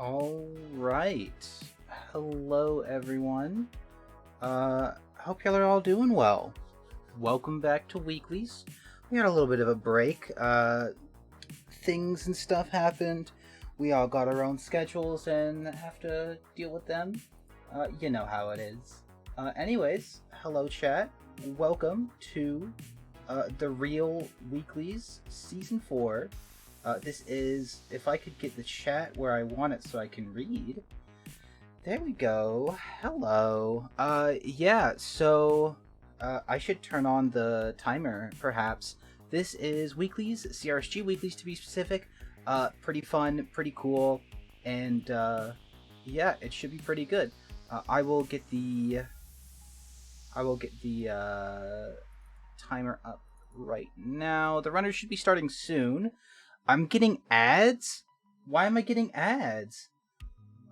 All right. Hello, everyone. Hope y'all are all doing well. Welcome back to Weeklies. We had a little bit of a break. Things and stuff happened. We all got our own schedules and have to deal with them. You know how it is. Anyways, hello, chat. Welcome to the Real Weeklies Season 4. This is, if I could get the chat where I want it so I can read. There we go. Hello. So I should turn on the timer, perhaps. This is Weeklies, CRSG Weeklies to be specific. Pretty fun, pretty cool, and yeah, it should be pretty good. I will get the timer up right now. The runners should be starting soon. I'm getting ads? Why am I getting ads?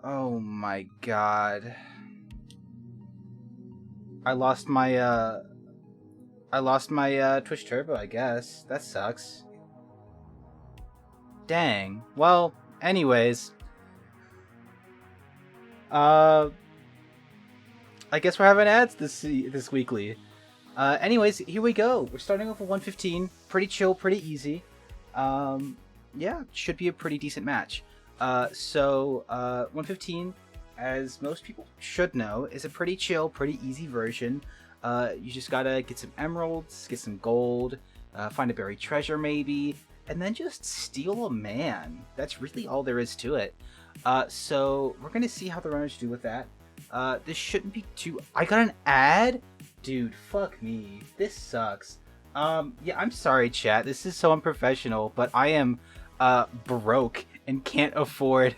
Oh my god. I lost my Twitch Turbo, I guess. That sucks. Dang. Well, anyways. I guess we're having ads this weekly. Anyways, here we go. We're starting off with 115. Pretty chill, pretty easy. Yeah, should be a pretty decent match. 115, as most people should know, is a pretty chill, pretty easy version. You just gotta get some emeralds, get some gold, find a buried treasure maybe, and then just steal a man. That's really all there is to it. So we're gonna see how the runners do with that. This shouldn't be too... I got an ad? Dude, fuck me. This sucks. Yeah, I'm sorry, chat. This is so unprofessional, but I am broke and can't afford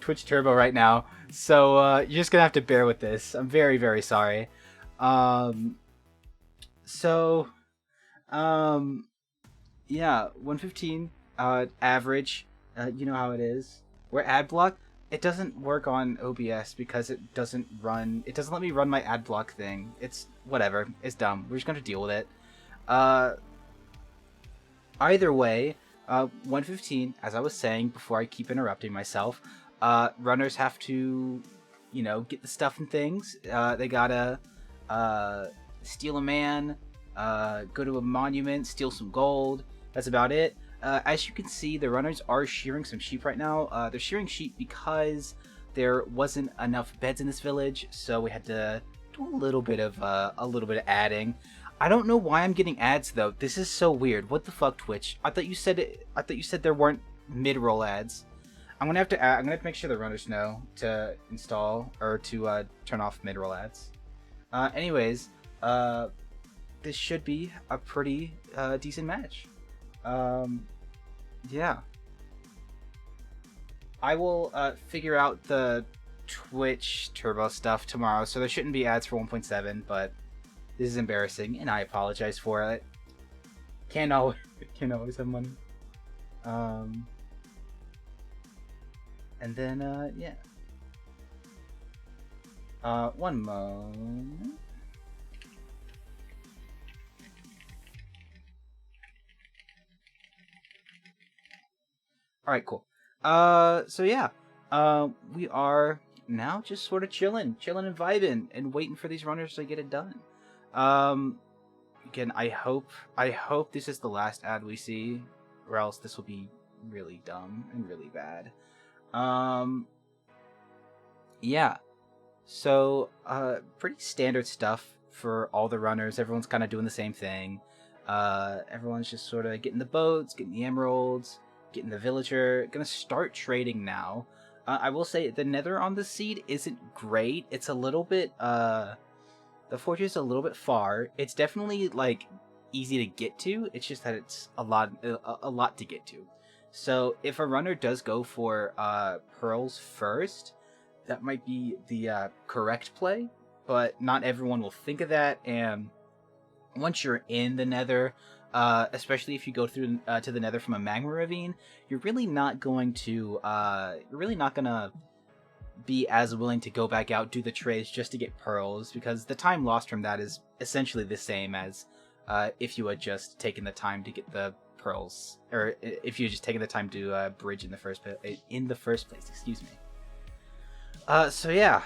Twitch Turbo right now. So you're just gonna have to bear with this. I'm very, very sorry. Yeah, 115 average. You know how it is. We're ad block. It doesn't work on OBS because it doesn't let me run my ad block thing. It's whatever. It's dumb. We're just gonna deal with it. Either way, 115, as I was saying before I keep interrupting myself, runners have to, get the stuff and things. They gotta steal a man, go to a monument, steal some gold. That's about it. As you can see, the runners are shearing some sheep right now. They're shearing sheep because there wasn't enough beds in this village, so we had to do a little bit of adding. I don't know why I'm getting ads though. This is so weird. What the fuck, Twitch? I thought you said there weren't mid-roll ads. I'm gonna have to make sure the runners know to install or to turn off mid-roll ads. Anyways, this should be a pretty decent match. Yeah. I will figure out the Twitch Turbo stuff tomorrow, so there shouldn't be ads for 1.7, but this is embarrassing, and I apologize for it. Can't always have money. And then, yeah. One moment. Alright, cool. So yeah. We are now just sort of chilling and vibing and waiting for these runners to get it done. Again, I hope this is the last ad we see, or else this will be really dumb and really bad. Yeah. So, pretty standard stuff for all the runners. Everyone's kind of doing the same thing. Everyone's just sort of getting the boats, getting the emeralds, getting the villager. Gonna start trading now. I will say the nether on the seed isn't great. It's a little bit, the fortress is a little bit far. It's definitely like easy to get to. It's just that it's a lot to get to. So if a runner does go for pearls first, that might be the correct play. But not everyone will think of that. And once you're in the nether, especially if you go through to the nether from a magma ravine, you're really not gonna be as willing to go back out, do the trades just to get pearls, because the time lost from that is essentially the same as if you had just taken the time to get the pearls, or if you're just taking the time to bridge in the first place. Excuse me. So yeah,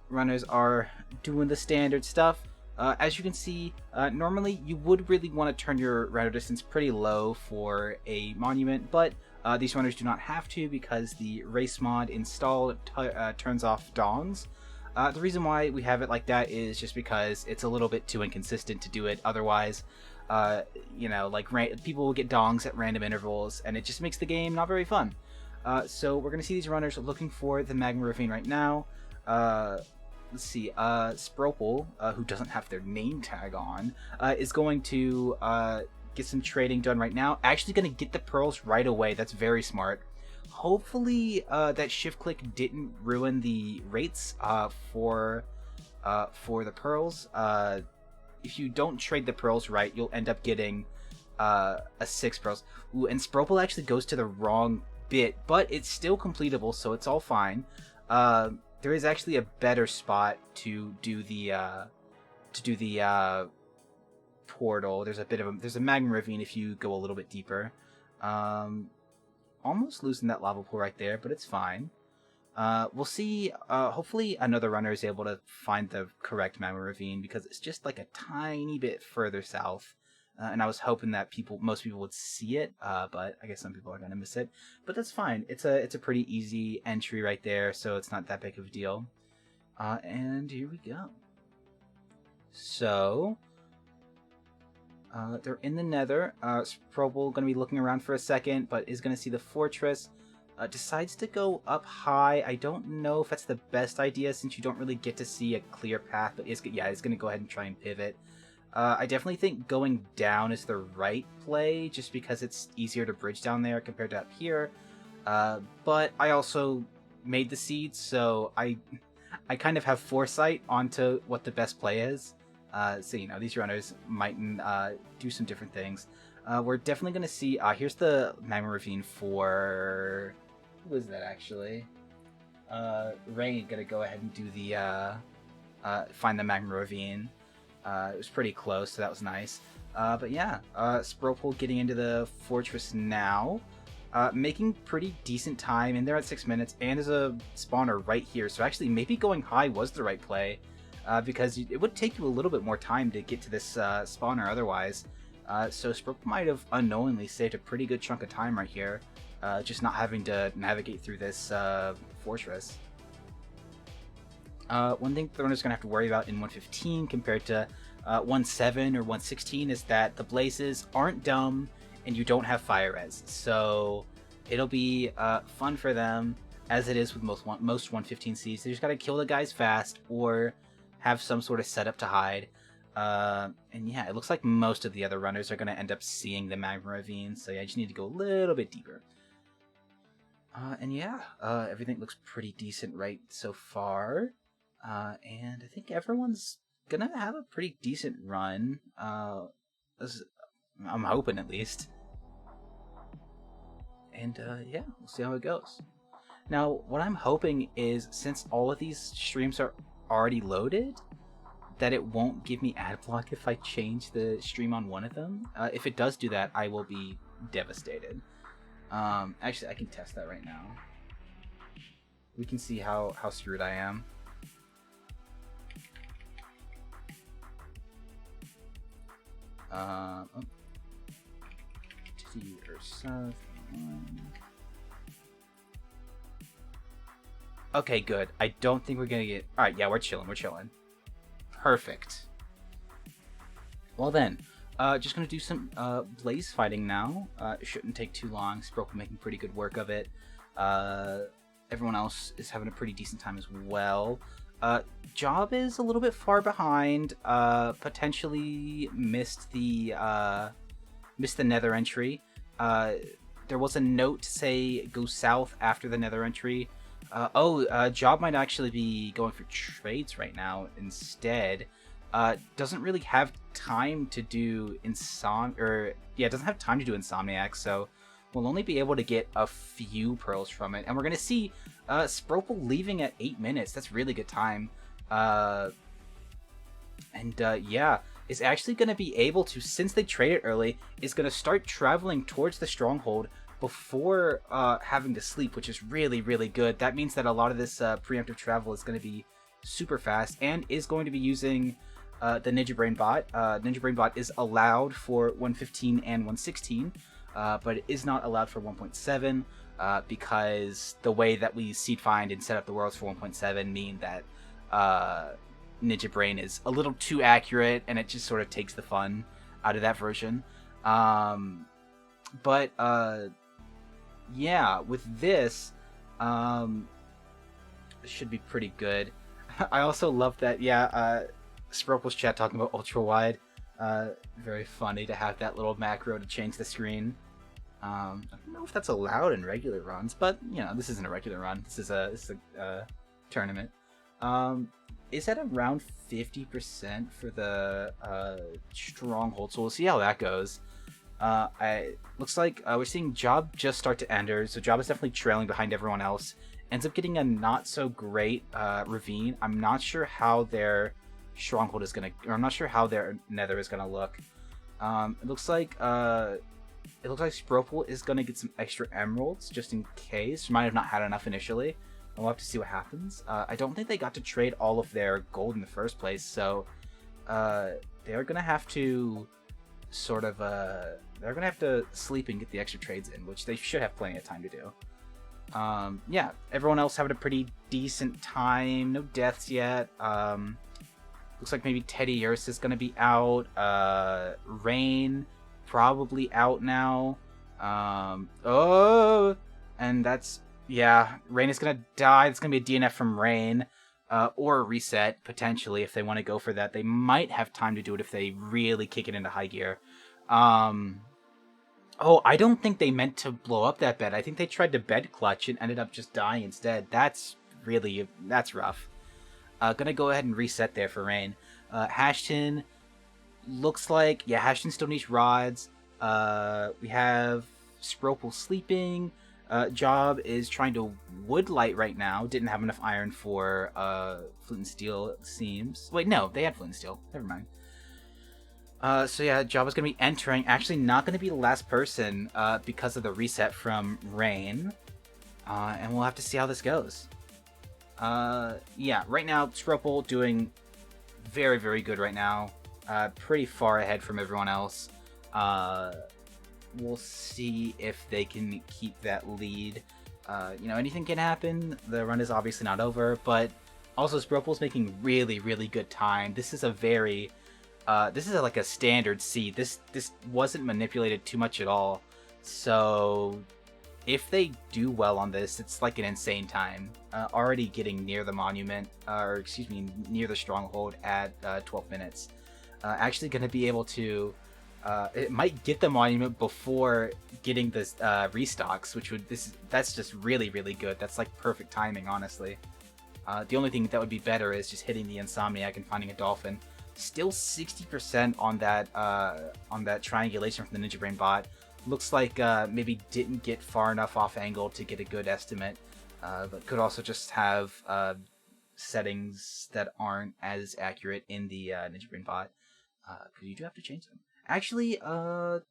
runners are doing the standard stuff. As you can see, normally you would really want to turn your render distance pretty low for a monument, but these runners do not have to because the race mod installed turns off dongs. The reason why we have it like that is just because it's a little bit too inconsistent to do it otherwise. You know, like people will get dongs at random intervals, and it just makes the game not very fun. So we're going to see these runners looking for the magma ravine right now. Let's see, Spropel, who doesn't have their name tag on, is going to get some trading done right now. Actually going to get the pearls right away. That's very smart. Hopefully that shift click didn't ruin the rates for the pearls. If you don't trade the pearls right, you'll end up getting a 6 pearls. Ooh, and Spropel actually goes to the wrong bit, but it's still completable, so it's all fine. There is actually a better spot to do the portal. There's a magma ravine if you go a little bit deeper. Almost losing that lava pool right there, but it's fine. We'll see. Hopefully another runner is able to find the correct magma ravine because it's just like a tiny bit further south. And I was hoping that most people would see it, but I guess some people are gonna miss it. But that's fine. It's a pretty easy entry right there, so it's not that big of a deal. And here we go. So they're in the Nether. Spropel gonna be looking around for a second, but is gonna see the fortress. Decides to go up high. I don't know if that's the best idea since you don't really get to see a clear path, but he's gonna go ahead and try and pivot. I definitely think going down is the right play, just because it's easier to bridge down there compared to up here. But I also made the seeds, so I kind of have foresight onto what the best play is. So, you know, these runners might do some different things. We're definitely going to see... here's the magma ravine for... Who was that, actually? Rain going to go ahead and do the... find the magma ravine. It was pretty close, so that was nice. But yeah, Spropel getting into the fortress now. Making pretty decent time, and they're at 6 minutes, and there's a spawner right here. So actually, maybe going high was the right play, because it would take you a little bit more time to get to this spawner otherwise. So Spropel might have unknowingly saved a pretty good chunk of time right here, just not having to navigate through this fortress. One thing the runner's going to have to worry about in 1.15 compared to 1.7 or 1.16 is that the blazes aren't dumb and you don't have fire res. So it'll be fun for them, as it is with most 1.15 seeds. They just got to kill the guys fast or have some sort of setup to hide. And yeah, it looks like most of the other runners are going to end up seeing the magma ravine. So yeah, I just need to go a little bit deeper. And yeah, everything looks pretty decent right so far. And I think everyone's gonna have a pretty decent run. I'm hoping at least. And yeah, we'll see how it goes. Now, what I'm hoping is, since all of these streams are already loaded, that it won't give me ad block if I change the stream on one of them. If it does do that, I will be devastated. Actually, I can test that right now. We can see how screwed I am. Okay, good. I don't think we're gonna get... Alright, yeah, we're chilling. Perfect. Well then, just gonna do some blaze fighting now. It shouldn't take too long. Spropel making pretty good work of it. Everyone else is having a pretty decent time as well. Job is a little bit far behind. Potentially missed the nether entry. There was a note to say go south after the nether entry. Job might actually be going for trades right now instead. Doesn't really have time to do doesn't have time to do Insomniac, so we'll only be able to get a few pearls from it. And we're gonna see Spropel leaving at 8 minutes. That's really good time. Yeah, is actually going to be able to, since they traded early, is going to start traveling towards the stronghold before having to sleep, which is really, really good. That means that a lot of this preemptive travel is going to be super fast and is going to be using the Ninja Brain bot. Ninja Brain bot is allowed for 115 and 116, but it is not allowed for 1.7 because the way that we seed find and set up the worlds for 1.7 mean that Ninja Brain is a little too accurate, and it just sort of takes the fun out of that version. But yeah, with this, it should be pretty good. I also love that, Sprokel's chat talking about ultra wide. Very funny to have that little macro to change the screen. I don't know if that's allowed in regular runs, but you know, this isn't a regular run. This is a tournament. Is at around 50% for the stronghold, so we'll see how that goes. Looks like we're seeing Job just start to enter, so Job is definitely trailing behind everyone else. Ends up getting a not so great ravine. I'm not sure how their stronghold is gonna, or I'm not sure how their nether is gonna look. It looks like Spropel is gonna get some extra emeralds just in case. Might have not had enough initially. We'll have to see what happens. I don't think they got to trade all of their gold in the first place, so they're gonna have to sort of they're gonna have to sleep and get the extra trades in, which they should have plenty of time to do. Yeah, everyone else having a pretty decent time. No deaths yet. Looks like maybe Teddy Urs is gonna be out. Rain probably out now. Oh, and that's, yeah, Rain is gonna die. It's gonna be a DNF from Rain, or a reset potentially if they want to go for that. They might have time to do it if they really kick it into high gear. Oh, I don't think they meant to blow up that bed. I think they tried to bed clutch and ended up just dying instead. That's rough. Gonna go ahead and reset there for Rain. Hashton looks like, yeah, Hashton still needs rods. We have Spropel sleeping. Job is trying to woodlight right now. Didn't have enough iron for flint and steel, it seems. Wait, no, they had flint and steel. Never mind. So yeah, Job is going to be entering. Actually not going to be the last person because of the reset from Rain. And we'll have to see how this goes. Yeah, right now, Spropel doing very, very good right now. Pretty far ahead from everyone else. We'll see if they can keep that lead. You know, anything can happen. The run is obviously not over, but also Spropel's making really, really good time. This is a very, this is like a standard seed. This wasn't manipulated too much at all. So if they do well on this, it's like an insane time. Already getting near the monument, or excuse me, near the stronghold at 12 minutes. Actually going to be able to, it might get the monument before getting this restocks, which would, that's just really, really good. That's like perfect timing, honestly. The only thing that would be better is just hitting the Insomniac and finding a dolphin. Still 60% on that triangulation from the Ninja Brain bot. Looks like maybe didn't get far enough off angle to get a good estimate, but could also just have settings that aren't as accurate in the Ninja Brain bot, because you do have to change them. Actually, it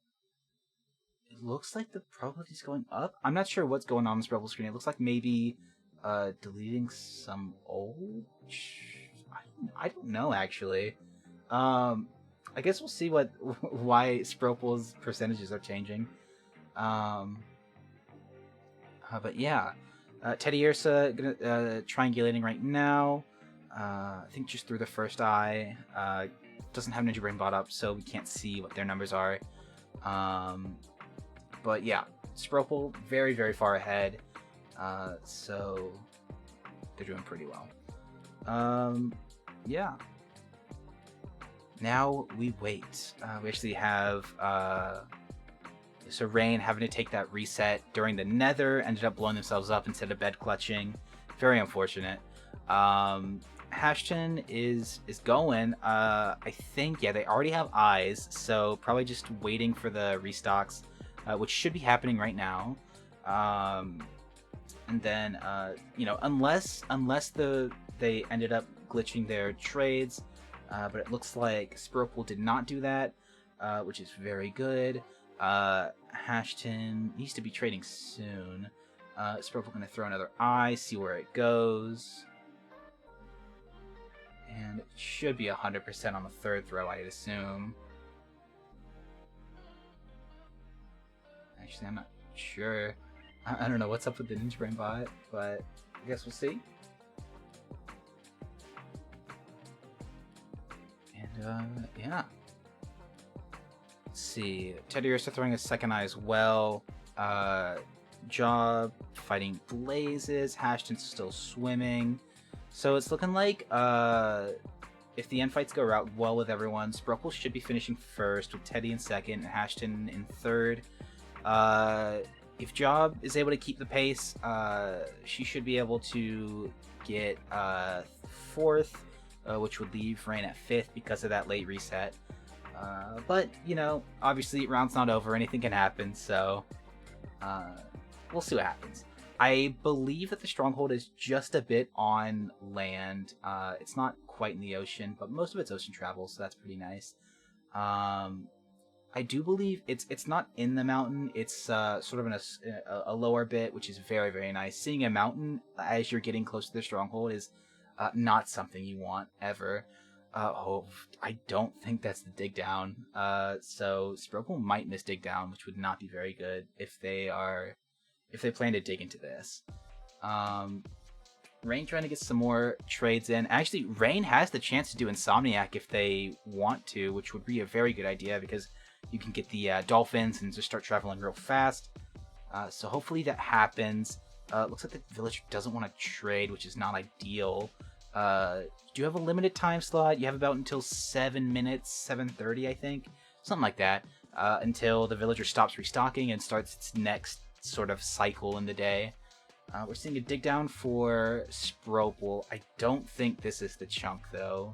looks like the probability is going up. I'm not sure what's going on this Rebel screen. It looks like maybe deleting some old. I don't know actually. I guess we'll see why Spropel's percentages are changing. But yeah, Teddy Ursa triangulating right now. I think just through the first eye. Doesn't have Ninja Brain bot up, so we can't see what their numbers are. But yeah, Spropel very, very far ahead. So they're doing pretty well. Yeah. Now we wait. We actually have so Rain having to take that reset during the Nether, ended up blowing themselves up instead of bed clutching. Very unfortunate. Hashton is going. I think, yeah, they already have eyes, so probably just waiting for the restocks, which should be happening right now. And then you know, unless they ended up glitching their trades, but it looks like Spurple did not do that, which is very good. Hashton needs to be trading soon. Spurple going to throw another eye, see where it goes. And it should be 100% on the third throw, I'd assume. Actually, I'm not sure. I don't know what's up with the Ninja Brain bot, but I guess we'll see. And, yeah. Let's see. Teddy Ursa throwing a second eye as well. Job fighting Blazes. Hashton's still swimming. So it's looking like if the end fights go out well with everyone, Spurple should be finishing first with Teddy in second and Hashton in third. If Job is able to keep the pace, she should be able to get fourth, which would leave Rain at fifth because of that late reset. But, you know, obviously round's not over, anything can happen, so we'll see what happens. I believe that the stronghold is just a bit on land. It's not quite in the ocean, but most of it's ocean travel, so that's pretty nice. I do believe it's not in the mountain. It's sort of in a lower bit, which is very, very nice. Seeing a mountain as you're getting close to the stronghold is not something you want ever. I don't think that's the dig down. So Spurple might miss dig down, which would not be very good if they plan to dig into this. Rain trying to get some more trades in. Actually, Rain has the chance to do Insomniac if they want to, which would be a very good idea because you can get the dolphins and just start traveling real fast. So hopefully that happens. Looks like the villager doesn't want to trade, which is not ideal. Do you have a limited time slot? You have about until 7 minutes, 7:30, I think. Something like that. Until the villager stops restocking and starts its next sort of cycle in the day. We're seeing a dig down for Spurple. I don't think this is the chunk, though.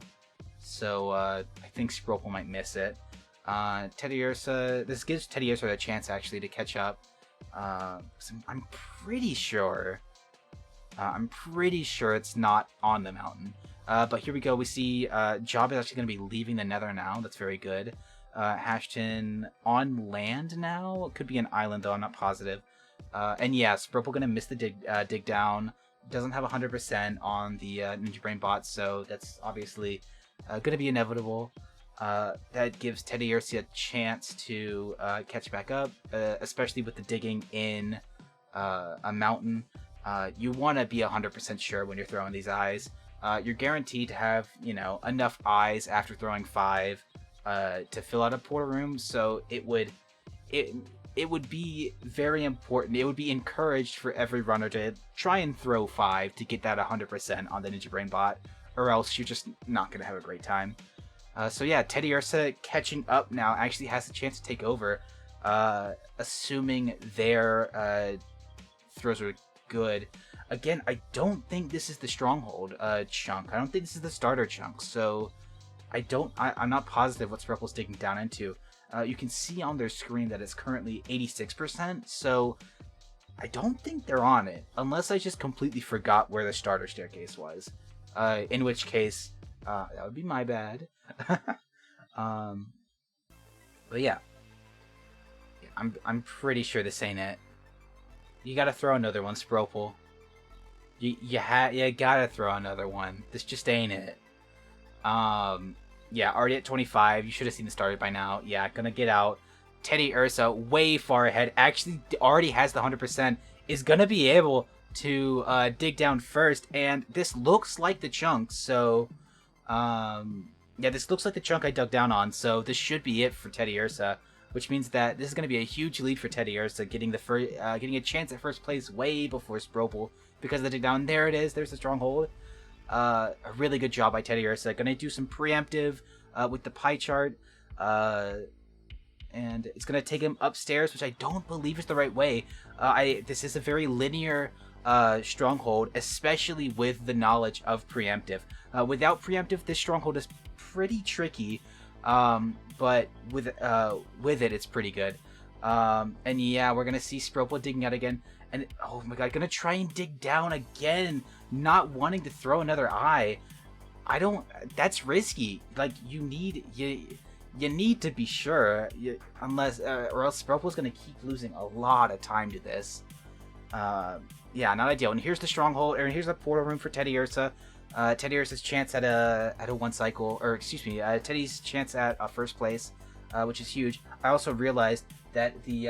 So I think Spurple might miss it. Teddy Ursa, this gives Teddy Ursa a chance actually to catch up. I'm pretty sure it's not on the mountain. But here we go. We see Job is actually going to be leaving the Nether now. That's very good. Hashton on land now. It could be an island though. I'm not positive. And yeah, Spurple going to miss the dig down. Doesn't have 100% on the Ninja Brain bot, so that's obviously going to be inevitable. That gives Teddy Ursa a chance to catch back up, especially with the digging in a mountain. You want to be 100% sure when you're throwing these eyes. You're guaranteed to have, you know, enough eyes after throwing 5 to fill out a portal room, so it would be very important. It would be encouraged for every runner to try and throw 5 to get that 100% on the Ninja Brain bot, or else you're just not going to have a great time. So yeah, Teddy Ursa catching up now actually has a chance to take over, assuming their throws are good. Again, I don't think this is the stronghold chunk. I don't think this is the starter chunk, so I'm not positive what Spurple's digging down into. You can see on their screen that it's currently 86%, so I don't think they're on it, unless I just completely forgot where the starter staircase was. In which case, that would be my bad. But yeah, I'm pretty sure this ain't it. You gotta throw another one, Spurple. You gotta throw another one. This just ain't it. Yeah, already at 25. You should have seen it started by now. Yeah, gonna get out. Teddy Ursa, way far ahead. Actually, already has the 100%. Is gonna be able to dig down first. And this looks like the chunk. So, yeah, this looks like the chunk I dug down on. So this should be it for Teddy Ursa, which means that this is gonna be a huge lead for Teddy Ursa, getting a chance at first place way before Spurple because of the dig down. There it is. There's the stronghold. A really good job by Teddy Ursa. Gonna do some preemptive with the pie chart, and it's gonna take him upstairs, which I don't believe is the right way. This is a very linear stronghold, especially with the knowledge of preemptive. Without preemptive, this stronghold is pretty tricky, but with it, it's pretty good. And yeah, we're gonna see Spurple digging out again. And oh my god, gonna try and dig down again, not wanting to throw another eye. I don't. That's risky. Like you need to be sure, unless or else Spropo's gonna keep losing a lot of time to this. Yeah, not ideal. And here's the stronghold, or here's the portal room for Teddy Ursa. Teddy Ursa's chance at a one cycle, or excuse me, Teddy's chance at first place, which is huge. I also realized that the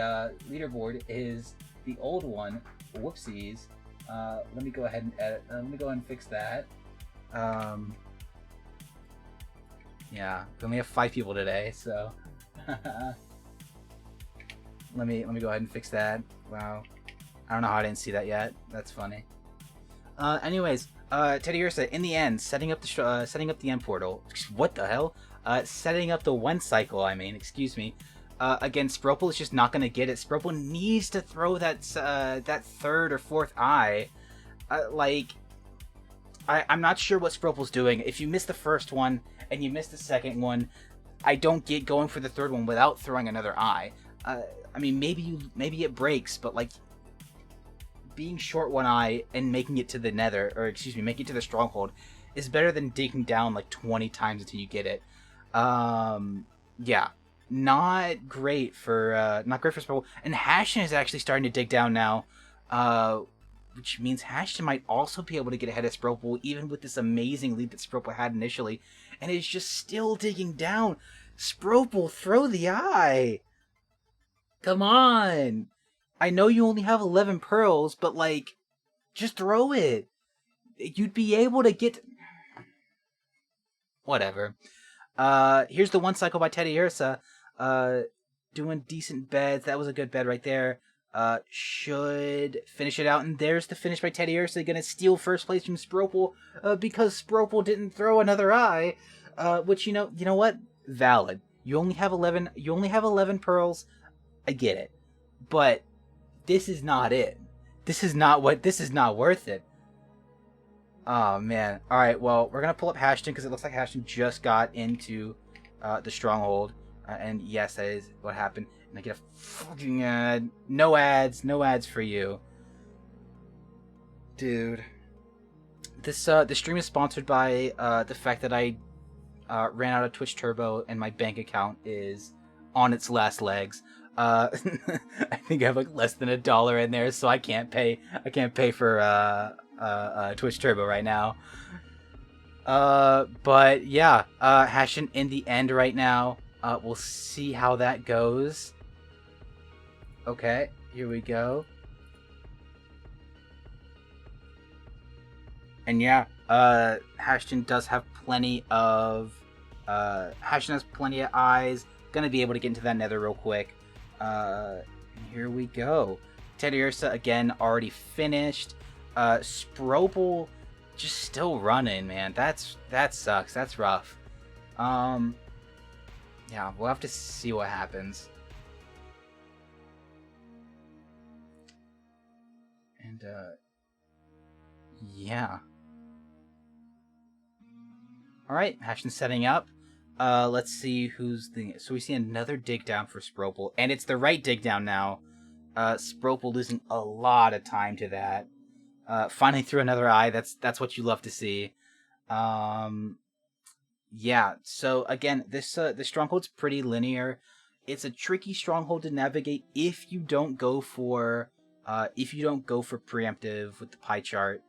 leaderboard is the old one. Whoopsies. Let me go ahead and edit. Let me go ahead and fix that. Yeah, we only have 5 people today, so let me go ahead and fix that. Wow, I don't know how I didn't see that yet. That's funny. Anyways, Teddy Ursa in the end setting up the end portal. What the hell? Setting up the one cycle. I mean, excuse me. Again, Sprople is just not gonna get it. Sprople needs to throw that that third or fourth eye. I'm not sure what Sprople's doing. If you miss the first one and you miss the second one, I don't get going for the third one without throwing another eye. I mean, maybe it breaks, but like being short one eye and making it to the nether, or excuse me, making it to the stronghold, is better than digging down like 20 times until you get it. Yeah, not great for Sprople. And Hashton is actually starting to dig down now. Which means Hashton might also be able to get ahead of Sprople, even with this amazing lead that Sprople had initially, and is just still digging down. Sprople, throw the eye! Come on! I know you only have 11 pearls, but like, just throw it. You'd be able to get... Whatever. Here's the one cycle by Teddy Ursa. Doing decent beds. That was a good bed right there. Should finish it out, and there's the finish by Teddy Ursa, gonna steal first place from Sprople, because Sprople didn't throw another eye, which, you know what? Valid. You only have 11 pearls. I get it. But this is not it. This is not worth it. Oh, man. Alright, well, we're gonna pull up Hashton, because it looks like Hashton just got into, the stronghold. And yes, that is what happened. And I get a fucking ad. No ads for you. Dude. This stream is sponsored by the fact that I ran out of Twitch Turbo and my bank account is on its last legs. I think I have like less than $1 in there, so I can't pay for Twitch Turbo right now. But yeah, Hashton in the end right now. We'll see how that goes. Okay, here we go. And yeah, Hashton does have plenty of... Hashton has plenty of eyes. Gonna be able to get into that nether real quick. Here we go. Teddy Ursa, again, already finished. Sprople just still running, man. That sucks. That's rough. Yeah, we'll have to see what happens. And, yeah. Alright, Hashton's setting up. Let's see who's the... So we see another dig down for Sprople, and it's the right dig down now. Sprople losing a lot of time to that. Finally through another eye, that's what you love to see. Yeah, so again, this stronghold's pretty linear. It's a tricky stronghold to navigate if you don't go for preemptive with the pie chart.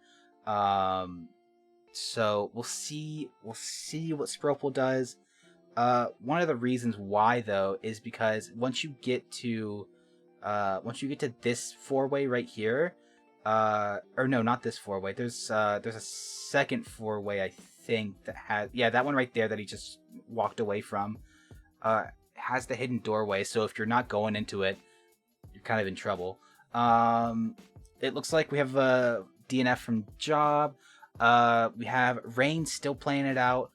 So we'll see what Sprople does. One of the reasons why though is because once you get to this 4-way right here, or no, not this 4-way. There's a second 4-way, I think, that has, yeah, that one right there that he just walked away from, has the hidden doorway. So if you're not going into it, you're kind of in trouble. It looks like we have a DNF from Job. We have Rain still playing it out.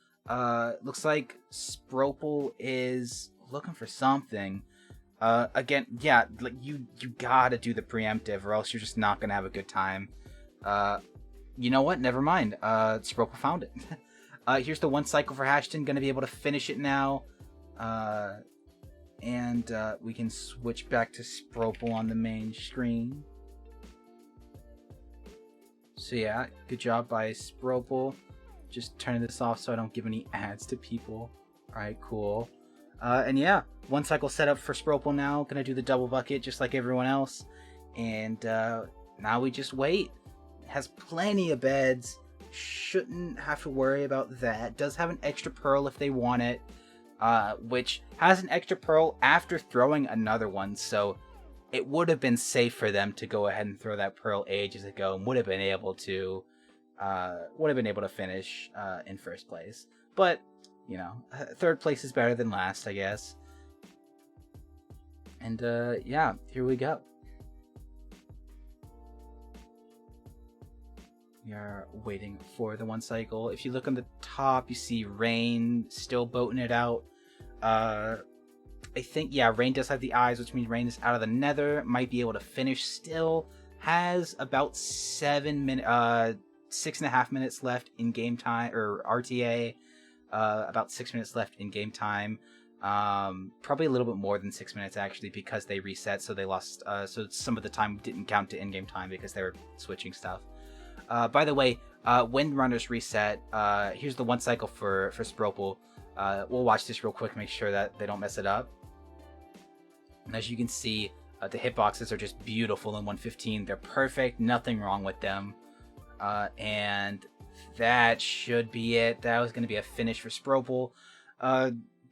Looks like Sprople is looking for something. Again, yeah, like you gotta do the preemptive, or else you're just not gonna have a good time. You know what? Never mind. Sprople found it. Here's the one cycle for Hashton. Gonna be able to finish it now. And we can switch back to Sprople on the main screen. So yeah, good job by Sprople. Just turning this off so I don't give any ads to people. Alright, cool. And yeah, one cycle set up for Spropel now. Gonna do the double bucket just like everyone else. And now we just wait. It has plenty of beds. Shouldn't have to worry about that. Does have an extra pearl if they want it. Which has an extra pearl after throwing another one. So it would have been safe for them to go ahead and throw that pearl ages ago. And would have been able to finish in first place. But, you know, third place is better than last, I guess. And yeah, here we go. We are waiting for the one cycle. If you look on the top, you see Rain still boating it out. I think, yeah, Rain does have the eyes, which means Rain is out of the nether. Might be able to finish still. Has about 6.5 minutes left in game time, or RTA. About 6 minutes left in game time. Probably a little bit more than 6 minutes actually, because they reset, so they lost. So some of the time didn't count to in-game time because they were switching stuff. By the way, when runners reset, here's the one cycle for Spropel. We'll watch this real quick, make sure that they don't mess it up. And as you can see, the hitboxes are just beautiful in 115. They're perfect, nothing wrong with them. And that should be it. That was going to be a finish for Spropel.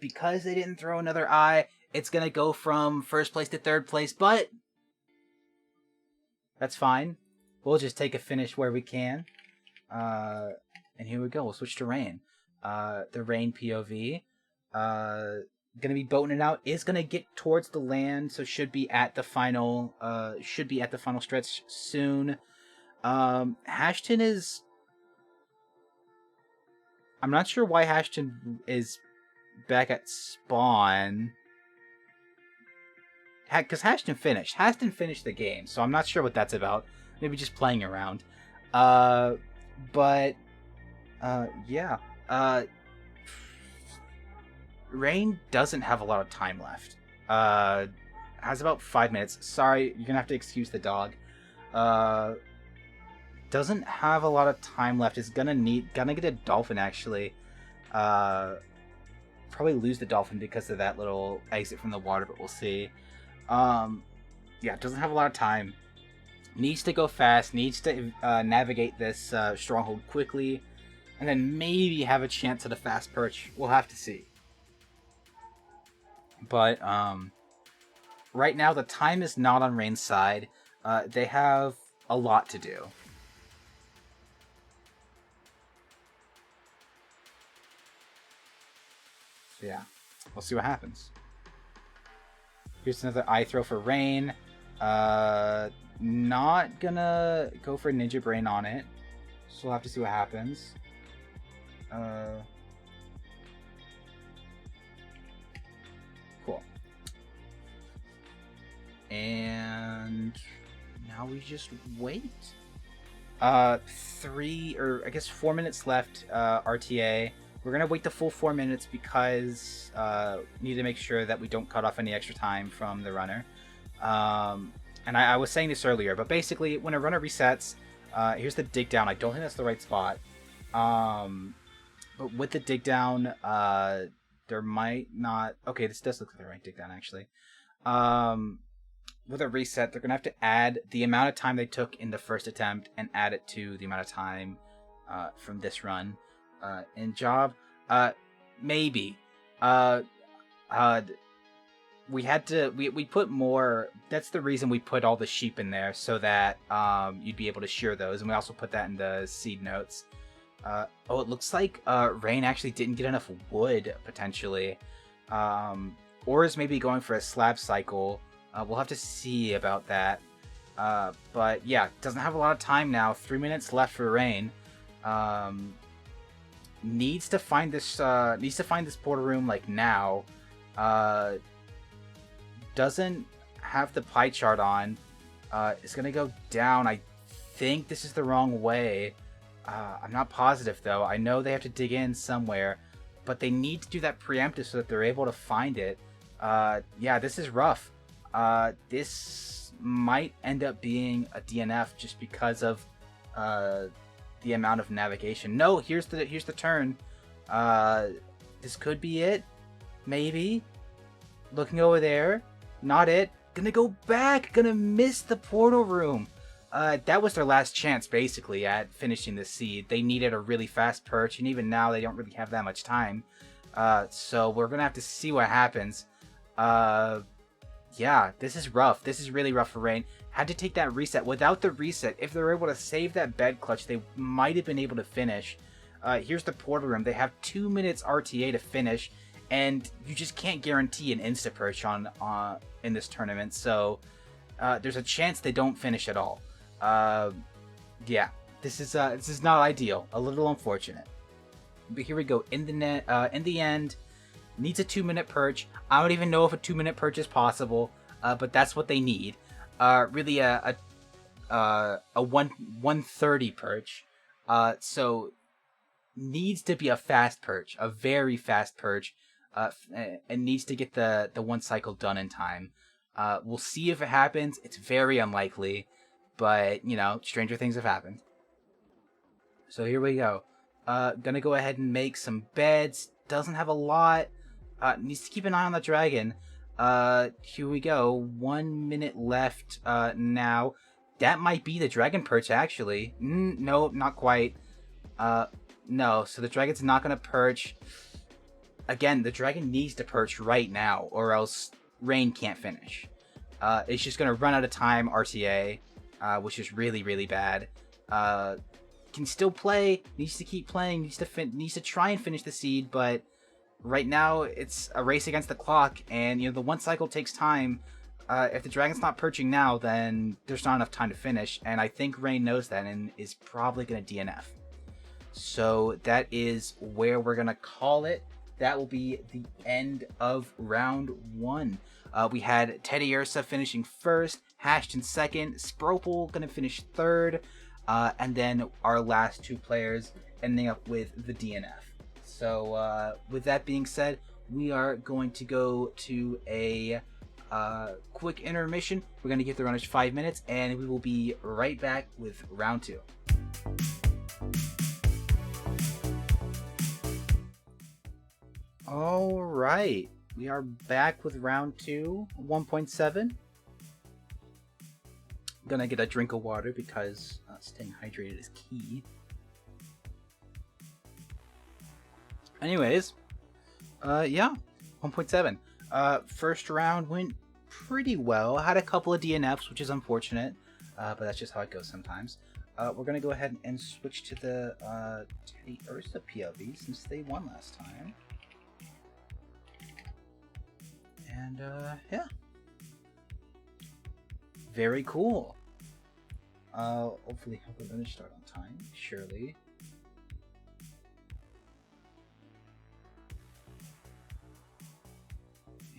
Because they didn't throw another eye, it's going to go from first place to third place, but that's fine. We'll just take a finish where we can. And here we go. We'll switch to Rain. The Rain POV. Gonna be boating it out. Is gonna get towards the land, so should be at the final stretch soon. Hashton is... I'm not sure why Hashton is back at spawn. Because Hashton finished the game, so I'm not sure what that's about. Maybe just playing around. Yeah. Rain doesn't have a lot of time left. Has about 5 minutes. Sorry, you're gonna have to excuse the dog. Doesn't have a lot of time left. Is gonna get a dolphin actually. Probably lose the dolphin because of that little exit from the water, but we'll see. Yeah, doesn't have a lot of time. Needs to go fast, needs to navigate this stronghold quickly, and then maybe have a chance at a fast perch. We'll have to see. But right now, the time is not on Rain's side. They have a lot to do. So yeah, we'll see what happens. Here's another eye throw for Rain. Not gonna go for Ninja Brain on it, so we'll have to see what happens. Cool. And now we just wait. 4 minutes left, RTA. We're gonna wait the full 4 minutes because we need to make sure that we don't cut off any extra time from the runner. And I was saying this earlier, but basically, when a runner resets, here's the dig down. I don't think that's the right spot. But with the dig down, there might not... Okay, this does look like the right dig down, actually. With a reset, they're going to have to add the amount of time they took in the first attempt and add it to the amount of time from this run. In job, maybe. We had to, we put more, that's the reason we put all the sheep in there, so that you'd be able to shear those, and we also put that in the seed notes. Oh, it looks like Rain actually didn't get enough wood, potentially. Or is maybe going for a slab cycle. We'll have to see about that. But yeah, doesn't have a lot of time now. 3 minutes left for Rain. Needs to find this portal room like now. Doesn't have the pie chart on. It's gonna go down. I think this is the wrong way. I'm not positive though. I know they have to dig in somewhere, but they need to do that preemptive so that they're able to find it. Yeah, this is rough. This might end up being a DNF just because of the amount of navigation. No, here's the turn. This could be it. Maybe. Looking over there. Not it. Gonna go back. Gonna miss the portal room. That was their last chance, basically, at finishing the seed. They needed a really fast perch, and even now they don't really have that much time. So we're gonna have to see what happens. Yeah, this is rough. This is really rough for Rain. Had to take that reset. Without the reset, if they were able to save that bed clutch, they might have been able to finish. Here's the portal room. They have 2 minutes RTA to finish, and you just can't guarantee an insta perch on in this tournament. So there's a chance they don't finish at all. Yeah, this is not ideal. A little unfortunate. But here we go. In the end, needs a 2-minute perch. I don't even know if a 2-minute perch is possible, but that's what they need. Really a 130 perch. So needs to be a fast perch, a very fast perch, and needs to get the 1 cycle done in time. We'll see if it happens. It's very unlikely, but you know, stranger things have happened. So here we go. Gonna go ahead and make some beds. Doesn't have a lot. Needs to keep an eye on the dragon. Here we go. 1 minute left now. That might be the dragon perch, actually. No, not quite. No, so the dragon's not going to perch. Again, the dragon needs to perch right now, or else Rain can't finish. It's just going to run out of time, RTA, which is really, really bad. Can still play, needs to keep playing, needs to try and finish the seed, but right now it's a race against the clock, and you know the 1 cycle takes time. If the dragon's not perching now, then there's not enough time to finish, and I think Rain knows that and is probably going to DNF. So that is where we're going to call it. That will be the end of round 1. We had Teddy Ursa finishing first, Hashed in second, Spropel going to finish third, and then our last 2 players ending up with the DNF. So with that being said, we are going to go to a quick intermission. We're going to give the runners 5 minutes, and we will be right back with round 2. All right, we are back with round 2, 1.7. Gonna get a drink of water because staying hydrated is key. Anyways, yeah, 1.7. First round went pretty well. Had a couple of DNFs, which is unfortunate, but that's just how it goes sometimes. We're gonna go ahead and switch to the Teddy Ursa PLV since they won last time. And yeah, very cool. Hopefully help the start on time, surely.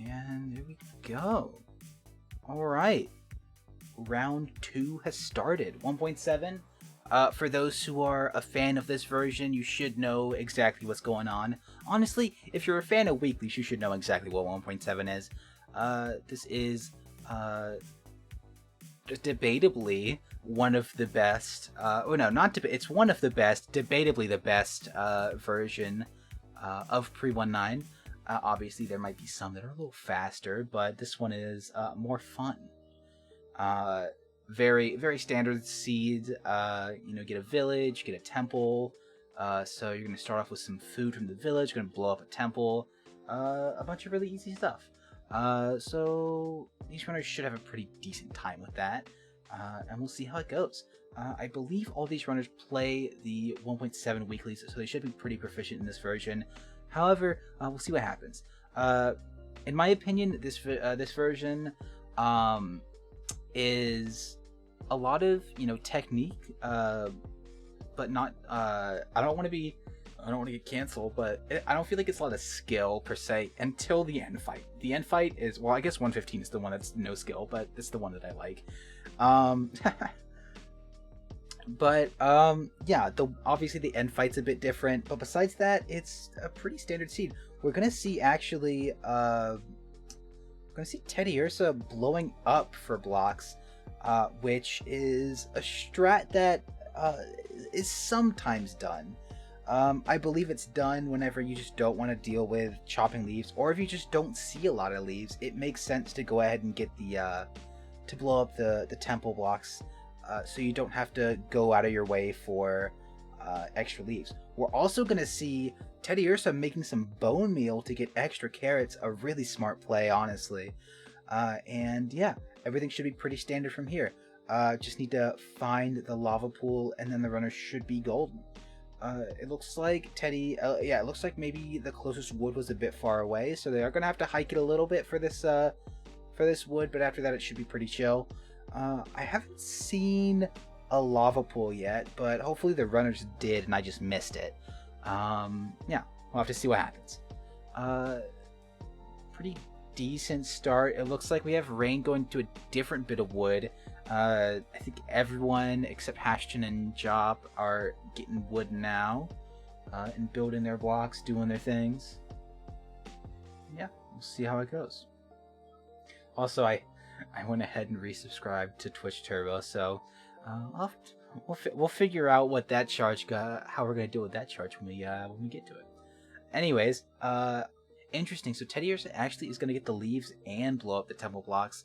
And there we go. Alright. Round 2 has started. 1.7. For those who are a fan of this version, you should know exactly what's going on. Honestly, if you're a fan of Weeklies, you should know exactly what 1.7 is. This is just debatably one of the best, it's one of the best, debatably the best version of Pre-19. Obviously, there might be some that are a little faster, but this one is more fun. Very, very standard seed. You know, get a village, get a temple. So you're gonna start off with some food from the village. You're gonna blow up a temple. A bunch of really easy stuff. So these runners should have a pretty decent time with that. And we'll see how it goes. I believe all these runners play the 1.7 weeklies, so they should be pretty proficient in this version. However, we'll see what happens. In my opinion, this version is a lot of, you know, technique, but not. I don't want to get canceled, but I don't feel like it's a lot of skill per se until the end fight. The end fight is, well, I guess 115 is the one that's no skill, but it's the one that I like. But yeah, obviously the end fight's a bit different, but besides that, it's a pretty standard seed. We're gonna see actually, Teddy Ursa blowing up for blocks, which is a strat that is sometimes done. I believe it's done whenever you just don't want to deal with chopping leaves, or if you just don't see a lot of leaves, it makes sense to go ahead and get to blow up the temple blocks, so you don't have to go out of your way for extra leaves. We're also going to see Teddy Ursa making some bone meal to get extra carrots, a really smart play, honestly. And yeah, everything should be pretty standard from here. Just need to find the lava pool, and then the runner should be golden. It looks like Teddy, yeah, it looks like maybe the closest wood was a bit far away, so they are going to have to hike it a little bit for this wood, but after that it should be pretty chill. I haven't seen a lava pool yet, but hopefully the runners did and I just missed it. Yeah, we'll have to see what happens. Pretty decent start. It looks like we have Rain going to a different bit of wood. I think everyone except Hashton and Job are getting wood now, and building their blocks, doing their things. Yeah, we'll see how it goes. Also, I went ahead and resubscribed to Twitch Turbo, so we'll figure out what that charge how we're gonna deal with that charge when we get to it. Anyways, interesting. So Teddy Ursa actually is gonna get the leaves and blow up the temple blocks.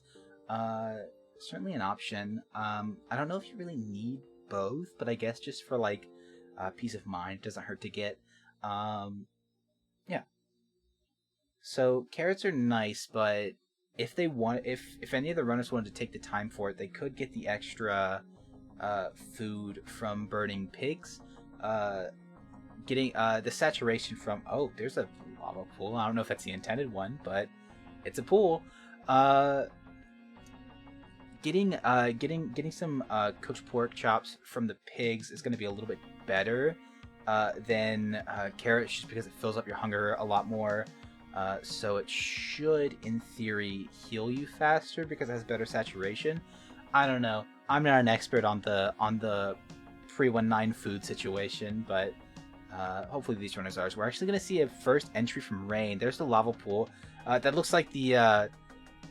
Certainly an option. I don't know if you really need both, but I guess just for like peace of mind, it doesn't hurt to get. Yeah. So carrots are nice, but if any of the runners wanted to take the time for it, they could get the extra food from burning pigs. Getting the saturation from, oh, there's a lava pool. I don't know if that's the intended one, but it's a pool. Getting some cooked pork chops from the pigs is going to be a little bit better than carrots, just because it fills up your hunger a lot more. So it should, in theory, heal you faster because it has better saturation. I don't know. I'm not an expert on the pre-19 food situation, but hopefully these runners are. We're actually going to see a first entry from Rain. There's the lava pool. That looks like the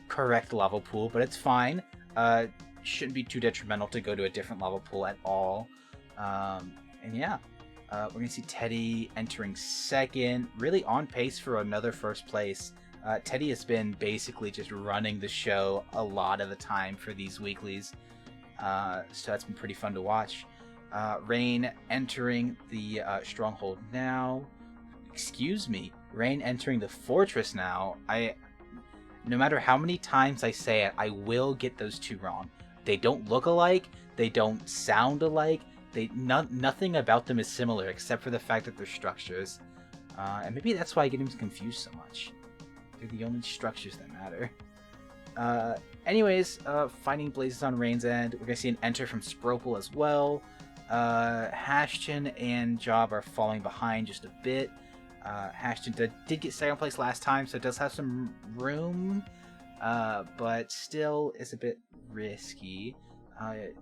correct lava pool, but it's fine. Shouldn't be too detrimental to go to a different lava pool at all. And yeah, we're going to see Teddy entering second, really on pace for another first place. Teddy has been basically just running the show a lot of the time for these weeklies, so that's been pretty fun to watch. Rain entering the stronghold now. Excuse me, Rain entering the fortress now. No matter how many times I say it, I will get those two wrong. They don't look alike. They don't sound alike. Nothing about them is similar except for the fact that they're structures. And maybe that's why I get them confused so much. They're the only structures that matter. Anyways, finding blazes on Rain's end. We're going to see an enter from Spropel as well. Hashton and Job are falling behind just a bit. Hashton did get second place last time, so it does have some room, but still is a bit risky.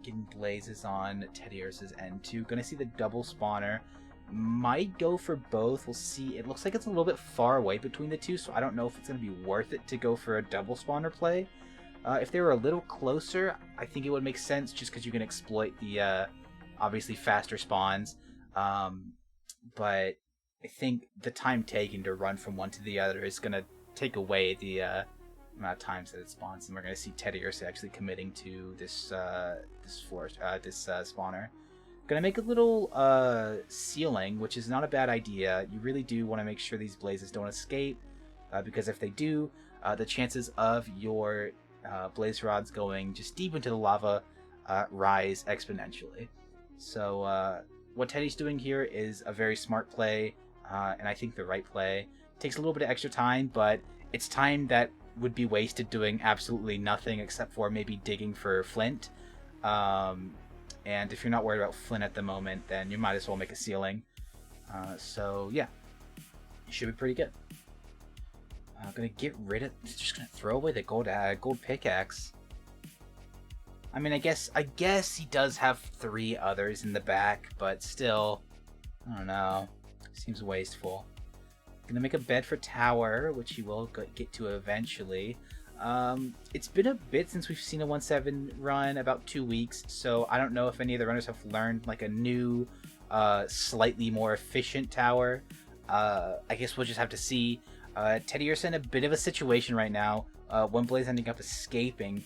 Getting blazes on Teddy Ursa's end too. Gonna see the double spawner. Might go for both. We'll see. It looks like it's a little bit far away between the two, so I don't know if it's gonna be worth it to go for a double spawner play. If they were a little closer, I think it would make sense, just because you can exploit the obviously faster spawns. But I think the time taken to run from one to the other is going to take away the amount of times that it spawns, and we're going to see Teddy Ursa actually committing to this spawner. Going to make a little ceiling, which is not a bad idea. You really do want to make sure these blazes don't escape, because if they do, the chances of your blaze rods going just deep into the lava rise exponentially. So what Teddy's doing here is a very smart play. And I think the right play. Takes a little bit of extra time, but it's time that would be wasted doing absolutely nothing except for maybe digging for flint. And if you're not worried about flint at the moment, then you might as well make a ceiling. So yeah, it should be pretty good. I'm gonna get rid of. Just gonna throw away the gold pickaxe. I mean, I guess he does have 3 others in the back, but still, I don't know. Seems wasteful. Gonna make a bed for tower, which he will get to eventually. It's been a bit since we've seen a 1-7 run, about 2 weeks, so I don't know if any of the runners have learned like a new, slightly more efficient tower. I guess we'll just have to see. Teddy Ursa in a bit of a situation right now. One Blaze ending up escaping,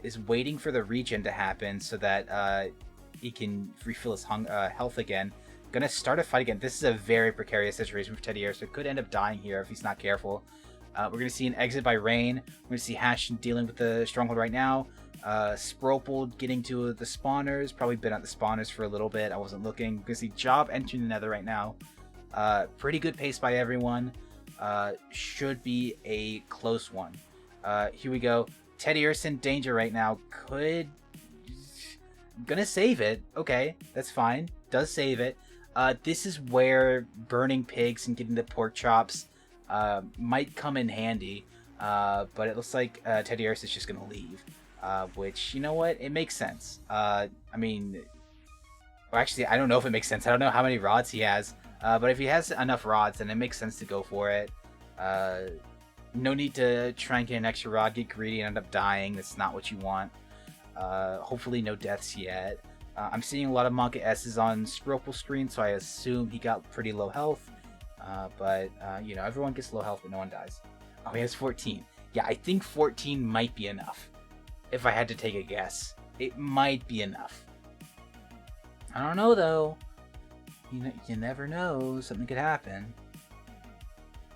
is waiting for the regen to happen so that he can refill his health again. Gonna start a fight again. This is a very precarious situation for Teddy Ursa. Could end up dying here if he's not careful. We're going to see an exit by Rain. We're going to see Hash dealing with the Stronghold right now. Spropel getting to the spawners. Probably been at the spawners for a little bit. I wasn't looking. We're going to see Job entering the Nether right now. Pretty good pace by everyone. Should be a close one. Here we go. Teddy Ursa in danger right now. Could... Gonna save it. Okay, that's fine. Does save it. This is where burning pigs and getting the pork chops might come in handy, but it looks like Teddy Ursa is just going to leave, which, you know what, it makes sense. I mean, well, actually, I don't know if it makes sense. I don't know how many rods he has, but if he has enough rods, then it makes sense to go for it. No need to try and get an extra rod, get greedy, and end up dying. That's not what you want. Hopefully no deaths yet. I'm seeing a lot of Monka S's on Spropel's screen, so I assume he got pretty low health. But you know, everyone gets low health, but no one dies. Oh, he has 14. Yeah, I think 14 might be enough. If I had to take a guess, it might be enough. I don't know, though. You never know. Something could happen.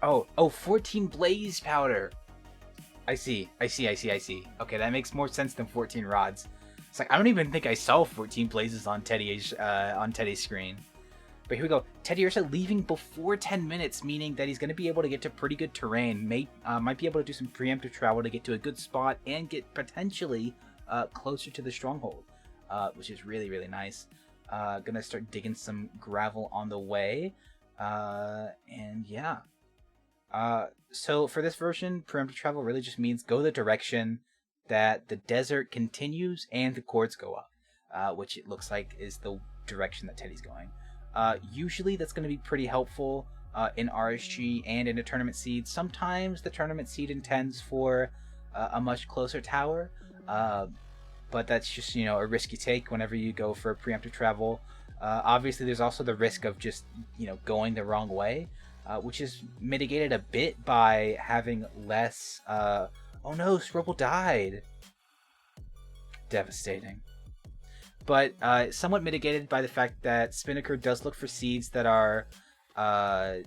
Oh, 14 blaze powder. I see. Okay, that makes more sense than 14 rods. It's like, I don't even think I saw 14 blazes on Teddy's screen. But here we go. Teddy Ursa leaving before 10 minutes, meaning that he's going to be able to get to pretty good terrain. Might be able to do some preemptive travel to get to a good spot and get potentially closer to the stronghold, which is really, really nice. Gonna start digging some gravel on the way. And yeah. So for this version, preemptive travel really just means go the direction that the desert continues and the chords go up, which it looks like is the direction that Teddy's going. Usually that's going to be pretty helpful in RSG and in a tournament seed. Sometimes the tournament seed intends for a much closer tower, but that's just, you know, a risk you take whenever you go for preemptive travel. Obviously there's also the risk of just, you know, going the wrong way, which is mitigated a bit by having less... oh no, Spropel died! Devastating. But somewhat mitigated by the fact that Spinnaker does look for seeds that are a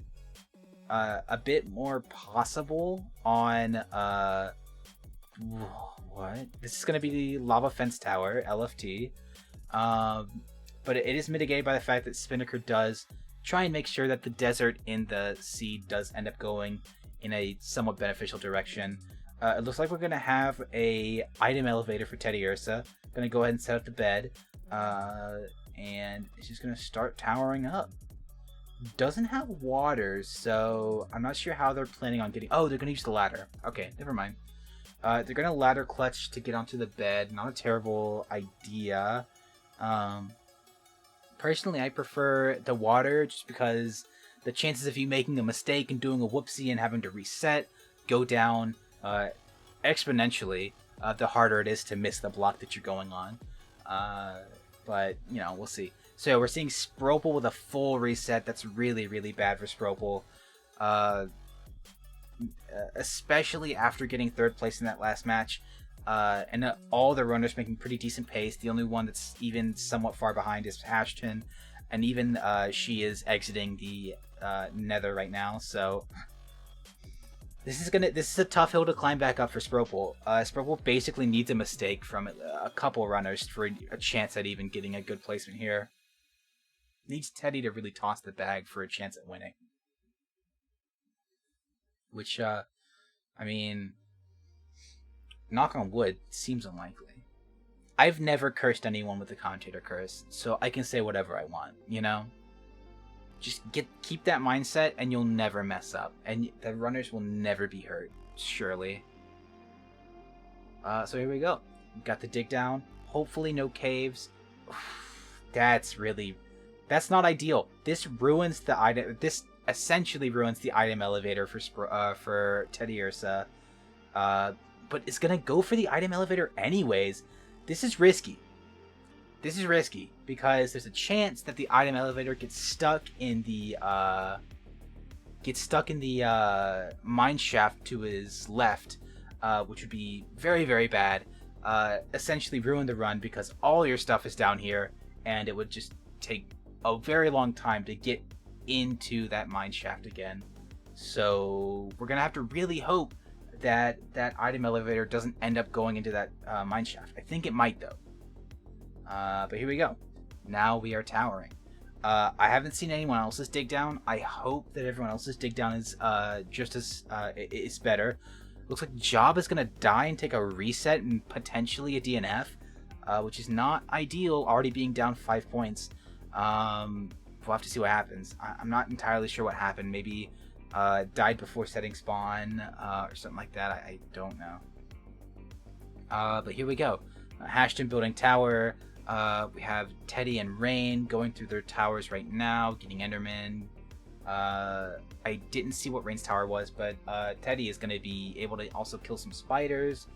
bit more possible on... what? This is going to be the Lava Fence Tower, LFT. But it is mitigated by the fact that Spinnaker does try and make sure that the desert in the seed does end up going in a somewhat beneficial direction. It looks like we're going to have a item elevator for Teddy Ursa. Going to go ahead and set up the bed. And it's just going to start towering up. Doesn't have water, so I'm not sure how they're planning on getting... Oh, they're going to use the ladder. Okay, never mind. They're going to ladder clutch to get onto the bed. Not a terrible idea. Personally, I prefer the water just because the chances of you making a mistake and doing a whoopsie and having to reset go down exponentially the harder it is to miss the block that you're going on. But, you know, we'll see. So we're seeing Spropel with a full reset. That's really, really bad for Spropel. Especially after getting third place in that last match. And all the runners making pretty decent pace. The only one that's even somewhat far behind is Hashton. And even she is exiting the Nether right now. So this is a tough hill to climb back up for Spropel. Spropel basically needs a mistake from a couple runners for a chance at even getting a good placement here. Needs Teddy to really toss the bag for a chance at winning. Which, I mean, knock on wood, seems unlikely. I've never cursed anyone with the commentator curse, so I can say whatever I want, you know? Just keep that mindset and you'll never mess up. And the runners will never be hurt, surely. So here we go. Got the dig down. Hopefully no caves. That's not ideal. This ruins the item. This essentially ruins the item elevator for Teddy Ursa. but is going to go for the item elevator anyways. This is risky. This is risky because there's a chance that the item elevator gets stuck in the mine shaft to his left, which would be very, very bad. Essentially ruin the run because all your stuff is down here, and it would just take a very long time to get into that mine shaft again. So we're gonna have to really hope that that item elevator doesn't end up going into that mine shaft. I think it might though. But here we go. Now we are towering. I haven't seen anyone else's dig down. I hope that everyone else's dig down is just as is better. Looks like Job is gonna die and take a reset and potentially a DNF, which is not ideal. Already being down 5 points. We'll have to see what happens. I'm not entirely sure what happened. Maybe died before setting spawn or something like that. I don't know. But here we go. Hashton building tower. We have Teddy and Rain going through their towers right now, getting Enderman. I didn't see what Rain's tower was, but Teddy is going to be able to also kill some spiders,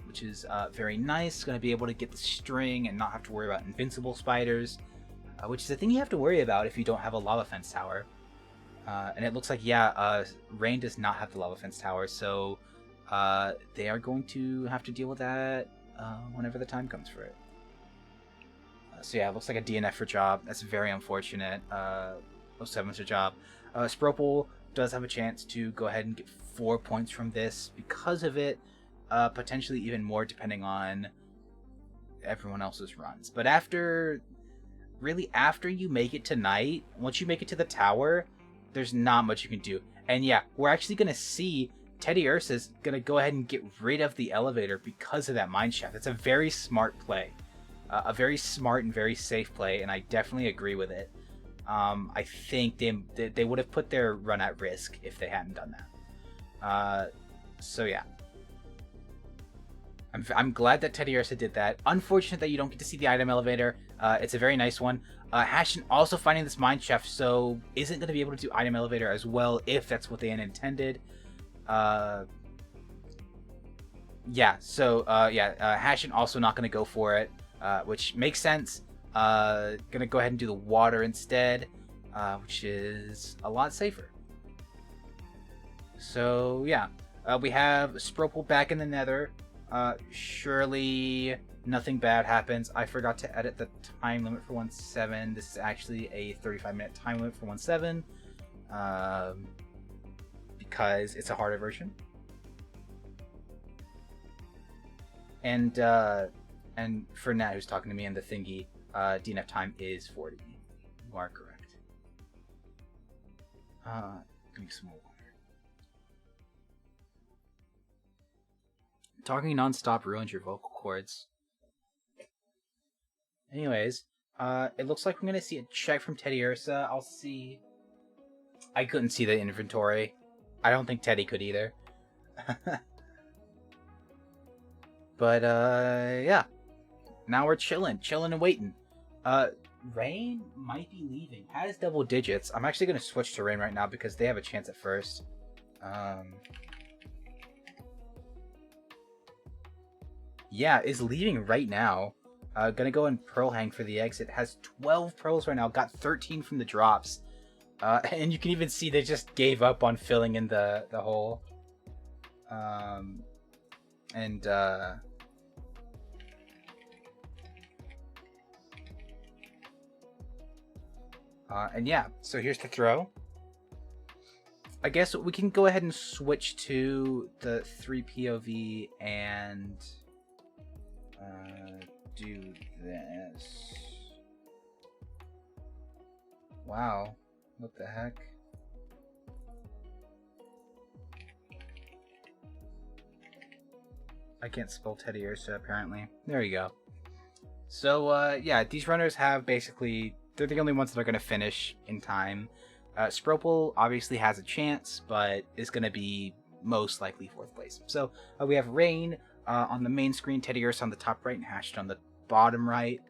which is very nice. Going to be able to get the string and not have to worry about invincible spiders, which is a thing you have to worry about if you don't have a lava fence tower. And it looks like, yeah, Rain does not have the lava fence tower, so they are going to have to deal with that whenever the time comes for it. So yeah, it looks like a DNF for Job. That's very unfortunate. 07's a Job. Spropel does have a chance to go ahead and get 4 points from this because of it. Potentially even more depending on everyone else's runs. But after you make it tonight, once you make it to the tower, there's not much you can do. And yeah, we're actually going to see Teddy Ursa's going to go ahead and get rid of the elevator because of that mine shaft. It's a very smart play. A very smart and very safe play, and I definitely agree with it. I think they would have put their run at risk if they hadn't done that. So yeah. I'm glad that Teddy Ursa did that. Unfortunate that you don't get to see the item elevator. It's a very nice one. Hashton also finding this mine shaft, so isn't going to be able to do item elevator as well if that's what they intended. Yeah, so Hashton also not going to go for it, which makes sense. Gonna go ahead and do the water instead, which is a lot safer. So yeah, we have Spropel back in the nether. Surely nothing bad happens. I forgot to edit the time limit for 1.7. This is actually a 35-minute time limit for 1.7, because it's a harder version. And for Nat, who's talking to me in the thingy, DNF time is 40. You are correct. Drink some more water. Talking non-stop ruins your vocal cords. Anyways, it looks like we're gonna see a check from Teddy Ursa. I'll see. I couldn't see the inventory. I don't think Teddy could either. But yeah. Now we're chilling and waiting. Rain might be leaving. Has double digits. I'm actually gonna switch to Rain right now because they have a chance at first. Yeah, is leaving right now. Gonna go and pearl hang for the exit. Has 12 pearls right now. Got 13 from the drops. And you can even see they just gave up on filling in the hole. And yeah, so here's the throw. I guess we can go ahead and switch to the 3 POV and do this. Wow, what the heck? I can't spell Teddy Ursa apparently. There you go. So yeah, these runners have basically, they're the only ones that are going to finish in time. Spropel obviously has a chance, but is going to be most likely 4th place. So we have Rain on the main screen, Teddy Ursa on the top right, and Hashed on the bottom right.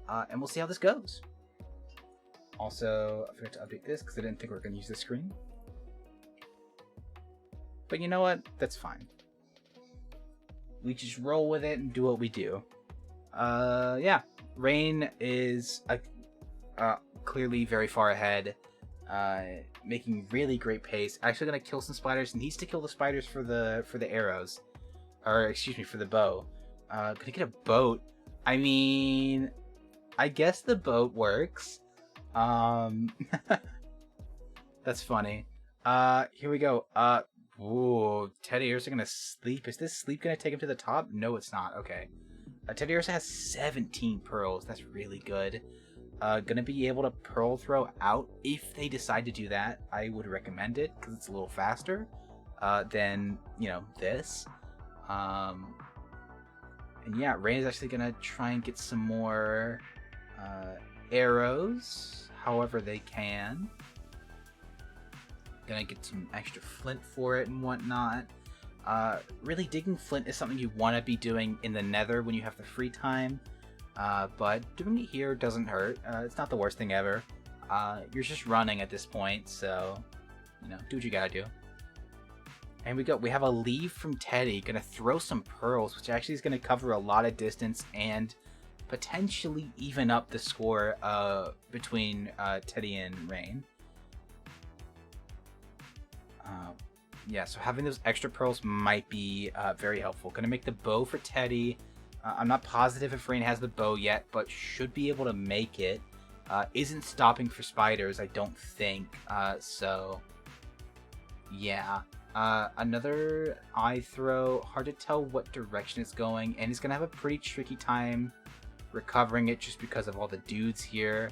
And we'll see how this goes. Also, I forgot to update this because I didn't think we were going to use this screen. But you know what? That's fine. we just roll with it and do what we do. Yeah, Rain is clearly very far ahead, making really great pace. Actually gonna kill some spiders, and needs to kill the spiders for the arrows, or excuse me, for the bow. Gonna get a boat. I mean, I guess the boat works. That's funny. Here we go. Ooh, Teddy Ursa gonna sleep. Is this sleep gonna take him to the top? No, it's not. Okay. Teddy Ursa has 17 pearls. That's really good. Gonna be able to pearl throw out if they decide to do that. I would recommend it because it's a little faster than, you know, this. And yeah, Rain is actually gonna try and get some more arrows, however they can. Gonna get some extra flint for it and whatnot. Really digging flint is something you want to be doing in the nether when you have the free time. But doing it here doesn't hurt. It's not the worst thing ever. You're just running at this point, so, you know, do what you gotta do. And we have a leave from Teddy, gonna throw some pearls, which actually is gonna cover a lot of distance and potentially even up the score between Teddy and Rain. Yeah, so having those extra pearls might be very helpful. Gonna make the bow for Teddy. I'm not positive if Rain has the bow yet, but should be able to make it. Isn't stopping for spiders, I don't think. So, yeah. Another eye throw. Hard to tell what direction it's going, and he's gonna have a pretty tricky time recovering it just because of all the dudes here.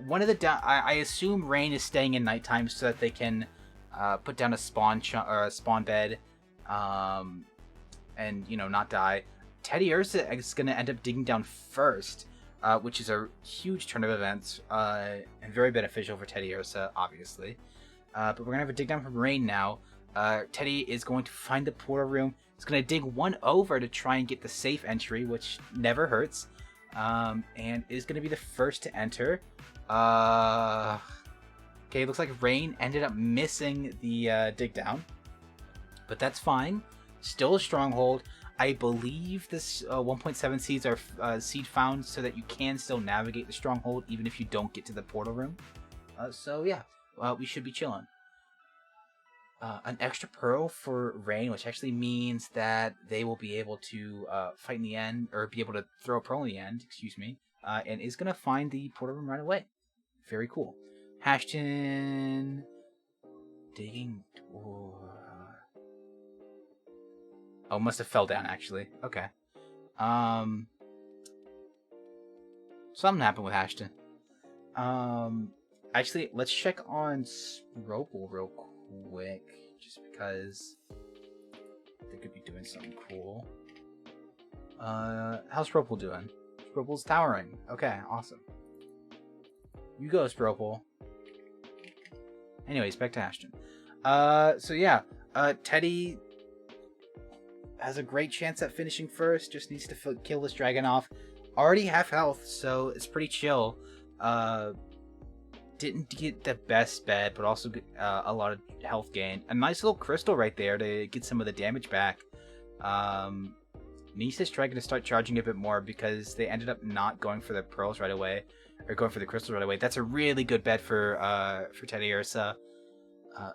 One of the I assume Rain is staying in nighttime so that they can put down a spawn bed, and, you know, not die. Teddy Ursa is gonna end up digging down first, which is a huge turn of events and very beneficial for Teddy Ursa, obviously. But we're gonna have a dig down from Rain now. Teddy is going to find the portal room. He's gonna dig one over to try and get the safe entry, which never hurts, and is gonna be the first to enter. Okay, looks like Rain ended up missing the dig down, but that's fine. Still a stronghold. I believe this 1.7 seeds are seed found so that you can still navigate the stronghold even if you don't get to the portal room. So yeah, we should be chilling. An extra pearl for Rain, which actually means that they will be able to fight in the end, or be able to throw a pearl in the end, excuse me, and is going to find the portal room right away. Very cool. Hashton digging door. Oh, must have fell down, actually. Okay. Something happened with Hashton. Actually, let's check on Spropel real quick, just because they could be doing something cool. How's Spropel doing? Spropel's towering. Okay, awesome. You go, Spropel. Anyways, back to Ashton. So yeah, Teddy has a great chance at finishing first. Just needs to kill this dragon off. Already half health, so it's pretty chill. Didn't get the best bed, but also get, a lot of health gain. A nice little crystal right there to get some of the damage back. Needs this dragon to start charging a bit more because they ended up not going for the pearls right away, or going for the crystals right away. That's a really good bed for Teddy Ursa.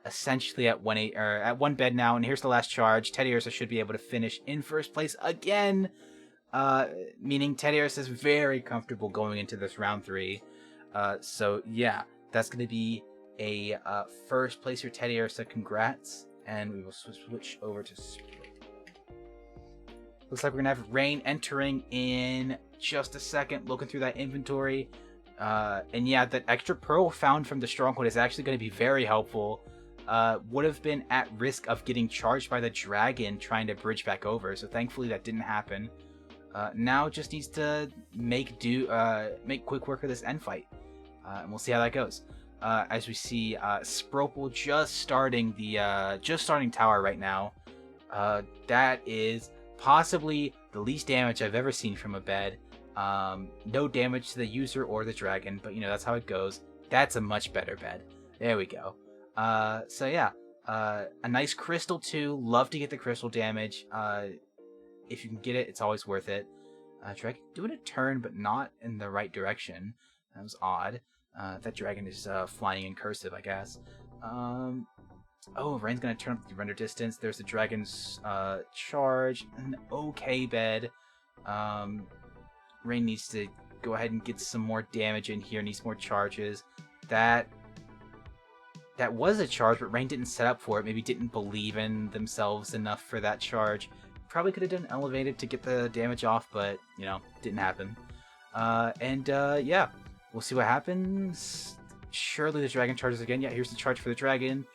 Essentially at 1-8 or at 1 bed now, and here's the last charge. Teddy Ursa should be able to finish in first place again, meaning Teddy Ursa is very comfortable going into this round 3. So yeah, that's going to be a first place for Teddy Ursa. Congrats, and we will switch over to Spring. Looks like we're gonna have Rain entering in just a second, looking through that inventory. And yeah, that extra pearl found from the stronghold is actually going to be very helpful. Would have been at risk of getting charged by the dragon trying to bridge back over, so thankfully that didn't happen. Now just needs to make quick work of this end fight, and we'll see how that goes. As we see Spropel just starting tower right now. That is possibly the least damage I've ever seen from a bed. No damage to the user or the dragon, but you know, that's how it goes. That's a much better bed. There we go. So yeah, A nice crystal too. Love to get the crystal damage. If you can get it, it's always worth it. Dragon doing a turn, but not in the right direction. That was odd. That dragon is flying in cursive, I guess. Oh, Rain's gonna turn up the render distance. There's the dragon's charge. An okay bed. Rain needs to go ahead and get some more damage in here. Needs more charges. That was a charge, but Rain didn't set up for it. Maybe didn't believe in themselves enough for that charge. Probably could have done elevated to get the damage off, but, you know, didn't happen. Yeah, we'll see what happens. Surely the dragon charges again. Yeah, here's the charge for the dragon.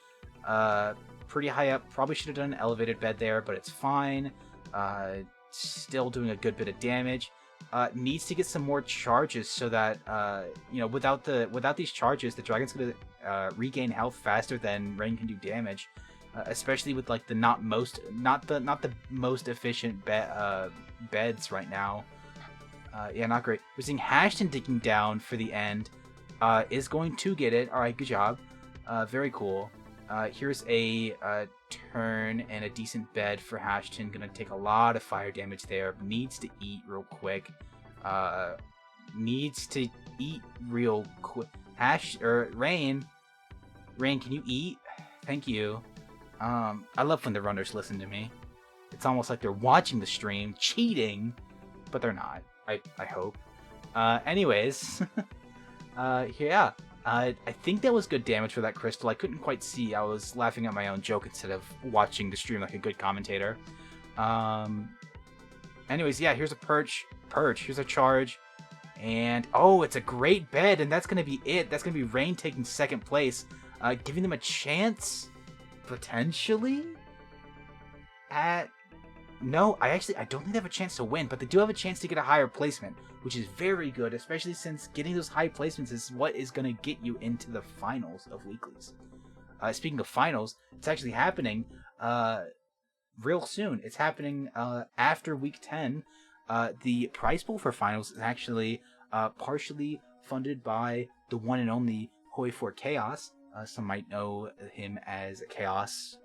Pretty high up. Probably should have done an elevated bed there, but it's fine. Still doing a good bit of damage. Needs to get some more charges so that, you know, without these charges, the dragon's going to regain health faster than Rain can do damage. Especially with like the not the most efficient beds right now. Yeah, not great. We're seeing Hashton digging down for the end. Is going to get it. All right, good job. Very cool. Here's a turn and a decent bed for Hashton. Gonna take a lot of fire damage there. Needs to eat real quick. Needs to eat real quick. Rain, can you eat? Thank you. I love when the runners listen to me. It's almost like they're watching the stream, cheating, but they're not. I hope. Anyways, yeah. I think that was good damage for that crystal. I couldn't quite see. I was laughing at my own joke instead of watching the stream like a good commentator. Anyways, yeah, here's a perch. Here's a charge. And, oh, it's a great bed, and that's going to be it. That's going to be Rain taking second place. Giving them a chance, potentially, no, I don't think they have a chance to win, but they do have a chance to get a higher placement, which is very good, especially since getting those high placements is what is going to get you into the finals of weeklies. Speaking of finals, it's actually happening real soon. It's happening after week 10. The prize pool for finals is actually partially funded by the one and only Hoi4Chaos. Some might know him as Chaos.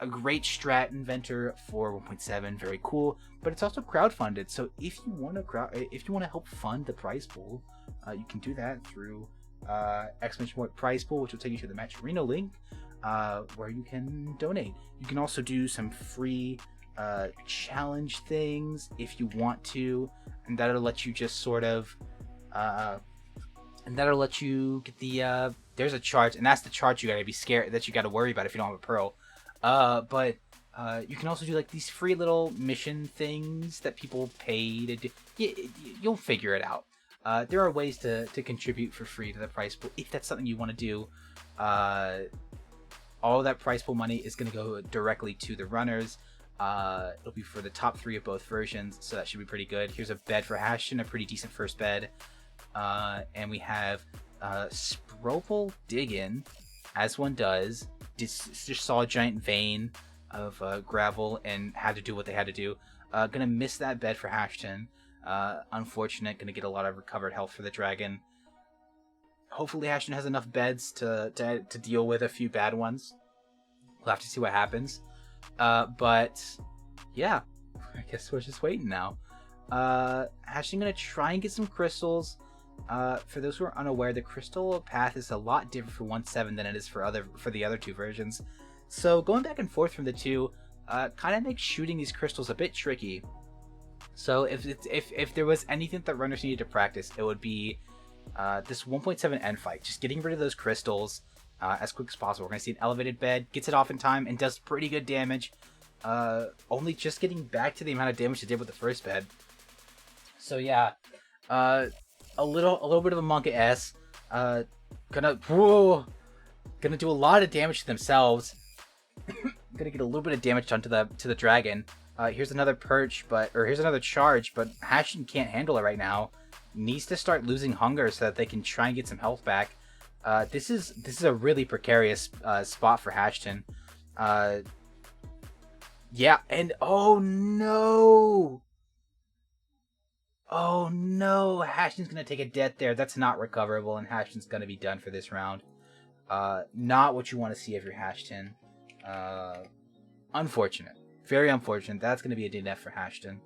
A great strat inventor for 1.7, very cool. But it's also crowdfunded. So if you want to help fund the prize pool, you can do that through ! prize pool, which will take you to the Matcherino link, where you can donate. You can also do some free challenge things if you want to, and that'll let you just sort of and that'll let you get the there's a charge, and that's the charge you gotta be scared that you gotta worry about if you don't have a pearl. But you can also do like these free little mission things that people pay to do. You'll figure it out. There are ways to contribute for free to the prize pool if that's something you want to do. All of that prize pool money is going to go directly to the runners. It'll be for the top 3 of both versions, so that should be pretty good. Here's a bed for Hashton, a pretty decent first bed. And we have Spropel dig in, as one does. Just saw a giant vein of gravel and had to do what they had to do. Gonna miss that bed for Hashton. Unfortunate, gonna get a lot of recovered health for the dragon. Hopefully Hashton has enough beds to deal with a few bad ones. We'll have to see what happens. But yeah, I guess we're just waiting now. Hashton gonna try and get some crystals. For those who are unaware, the crystal path is a lot different for 1.7 than it is for the other 2 versions. So going back and forth from the two kind of makes shooting these crystals a bit tricky. So if there was anything that runners needed to practice, it would be this 1.7 end fight. Just getting rid of those crystals as quick as possible. We're going to see an elevated bed, gets it off in time, and does pretty good damage. Only just getting back to the amount of damage it did with the first bed. So yeah, a little bit of a monk S. Gonna do a lot of damage to themselves. Gonna get a little bit of damage done to the dragon. Here's another here's another charge, but Hashton can't handle it right now. Needs to start losing hunger so that they can try and get some health back. This is a really precarious spot for Hashton. Yeah, and oh no! Oh no, Hashton's gonna take a death there. That's not recoverable, and Hashton's gonna be done for this round. Not what you want to see of your Hashton. Unfortunate. Very unfortunate. That's going to be a DNF for Hashton.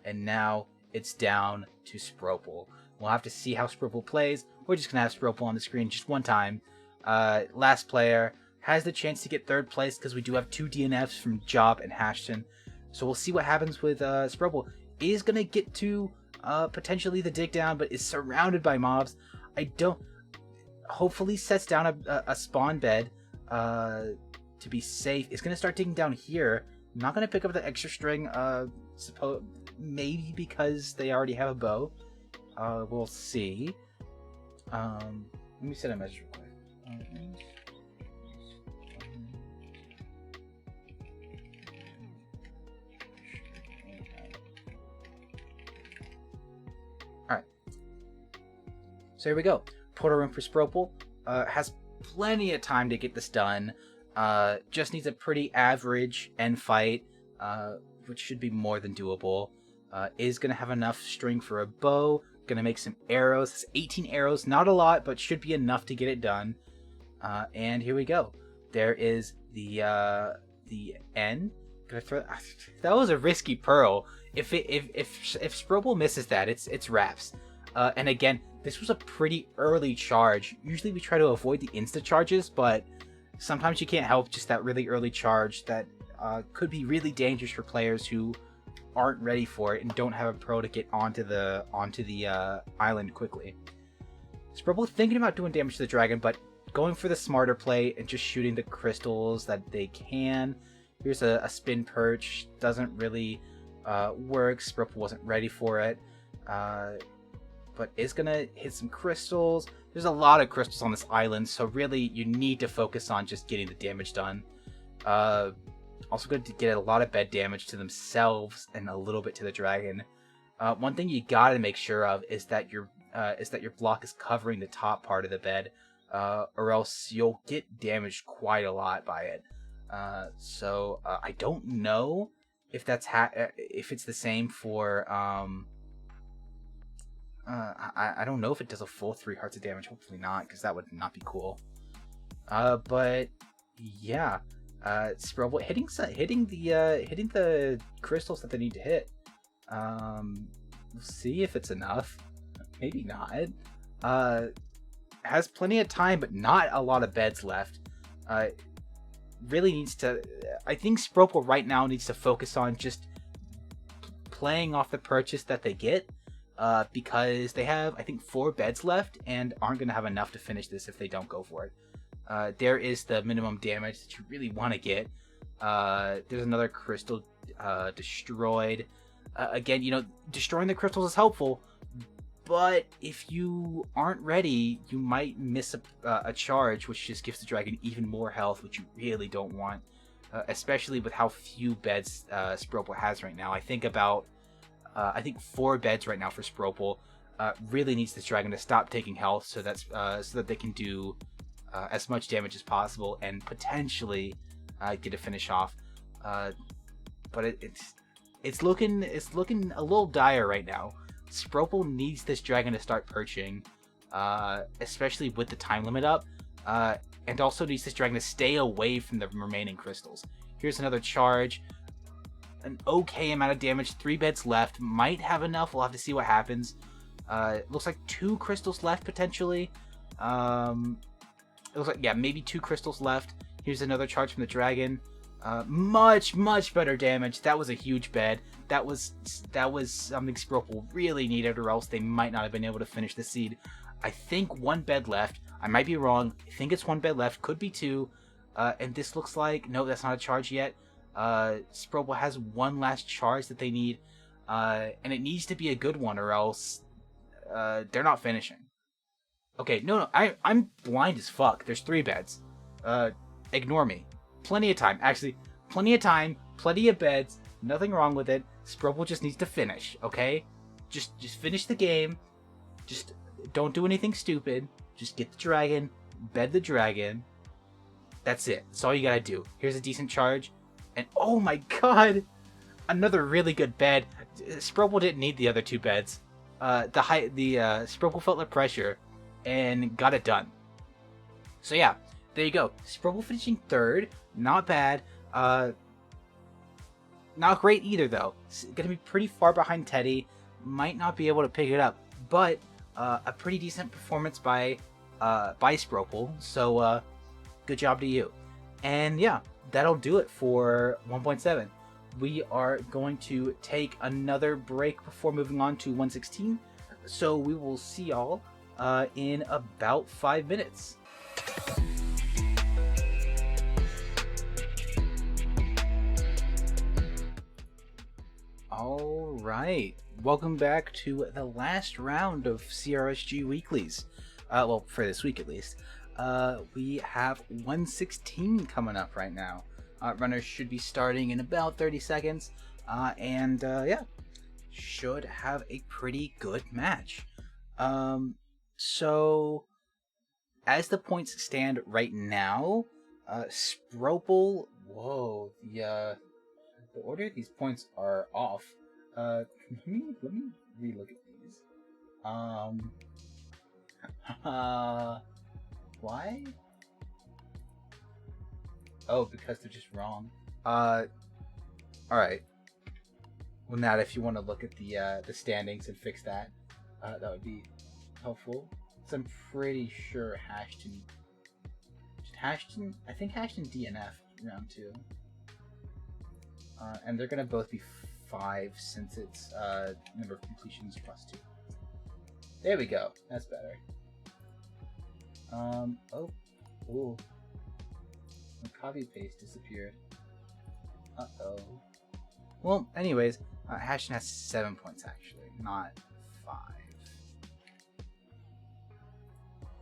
And now it's down to Spropel. We'll have to see how Spropel plays. We're just going to have Spropel on the screen just one time. Last player has the chance to get third place because we do have 2 DNFs from Job and Hashton. So we'll see what happens with Spropel. Is going to get to potentially the dig down, but is surrounded by mobs. Hopefully sets down a spawn bed to be safe. It's going to start digging down here. I'm not going to pick up the extra string, maybe because they already have a bow. We'll see. Let me set a message real quick. Alright. So here we go. Portal room for Spropel. Has plenty of time to get this done. Just needs a pretty average end fight, which should be more than doable. Is going to have enough string for a bow. Going to make some arrows. It's 18 arrows. Not a lot, but should be enough to get it done. And here we go. There is the N. Gonna throw, that was a risky pearl. If Spropel misses that, it's wraps. And again, this was a pretty early charge. Usually we try to avoid the insta charges, but sometimes you can't help just that really early charge that could be really dangerous for players who aren't ready for it and don't have a pro to get onto the island quickly. Spropel thinking about doing damage to the dragon, but going for the smarter play and just shooting the crystals that they can. Here's a spin perch. Doesn't really work. Spropel wasn't ready for it. But is going to hit some crystals. There's a lot of crystals on this island, so really you need to focus on just getting the damage done. Also going to get a lot of bed damage to themselves and a little bit to the dragon. One thing you got to make sure of is that your block is covering the top part of the bed, or else you'll get damaged quite a lot by it. So I don't know if that's if it's the same for I don't know if it does a full 3 hearts of damage. Hopefully not, because that would not be cool. But yeah, Spropel hitting the crystals that they need to hit. We'll see if it's enough. Maybe not. Has plenty of time, but not a lot of beds left. Really needs to. I think Spropel right now needs to focus on just playing off the purchase that they get. Because they have, I think, 4 beds left and aren't going to have enough to finish this if they don't go for it. There is the minimum damage that you really want to get. There's another crystal destroyed. Again, you know, destroying the crystals is helpful, but if you aren't ready, you might miss a charge, which just gives the dragon even more health, which you really don't want, especially with how few beds Spropel has right now. I think 4 beds right now for Spropel. Really needs this dragon to stop taking health so that they can do as much damage as possible and potentially get a finish off. But it's looking a little dire right now. Spropel needs this dragon to start perching, especially with the time limit up, and also needs this dragon to stay away from the remaining crystals. Here's another charge. An okay amount of damage. 3 beds left. Might have enough. We'll have to see what happens. It looks like 2 crystals left potentially. It looks like, yeah, maybe 2 crystals left. Here's another charge from the dragon. Much better damage. That was a huge bed. That was something Spropel really needed, or else they might not have been able to finish the seed. I think 1 bed left. I might be wrong. I think it's 1 bed left. Could be 2. And this looks like, no, that's not a charge yet. Spropel has 1 last charge that they need, and it needs to be a good one, or else they're not finishing. Okay, no, I'm blind as fuck. There's 3 beds. Ignore me. Plenty of time. Actually, plenty of time, plenty of beds, nothing wrong with it. Spropel just needs to finish, okay? Just finish the game. Just don't do anything stupid. Just get the dragon, bed the dragon. That's it. That's all you gotta do. Here's a decent charge. And oh my god! Another really good bed. Spropel didn't need the other 2 beds. Spropel felt the pressure and got it done. So yeah, there you go. Sprobel finishing third, not bad. Not great either though. It's gonna be pretty far behind Teddy. Might not be able to pick it up, but a pretty decent performance by Sprobel. So good job to you. And yeah, that'll do it for 1.7. We are going to take another break before moving on to 116. So we will see y'all in about 5 minutes. All right, welcome back to the last round of CRSG Weeklies. Well, for this week at least. We have 116 coming up right now. Runners should be starting in about 30 seconds. Yeah, should have a pretty good match. So, as the points stand right now, Sprobel... Whoa, the order of these points are off. Let me relook at these. Why? Oh, because they're just wrong. Alright. Well, Nat, if you want to look at the standings and fix that, that would be helpful. So I'm pretty sure Hashton, I think Hashton DNF round 2. And they're gonna both be 5 since it's number of completions plus 2. There we go. That's better. Ooh. The copy paste disappeared. Uh-oh. Well, anyways, Hashton has 7 points actually, not 5.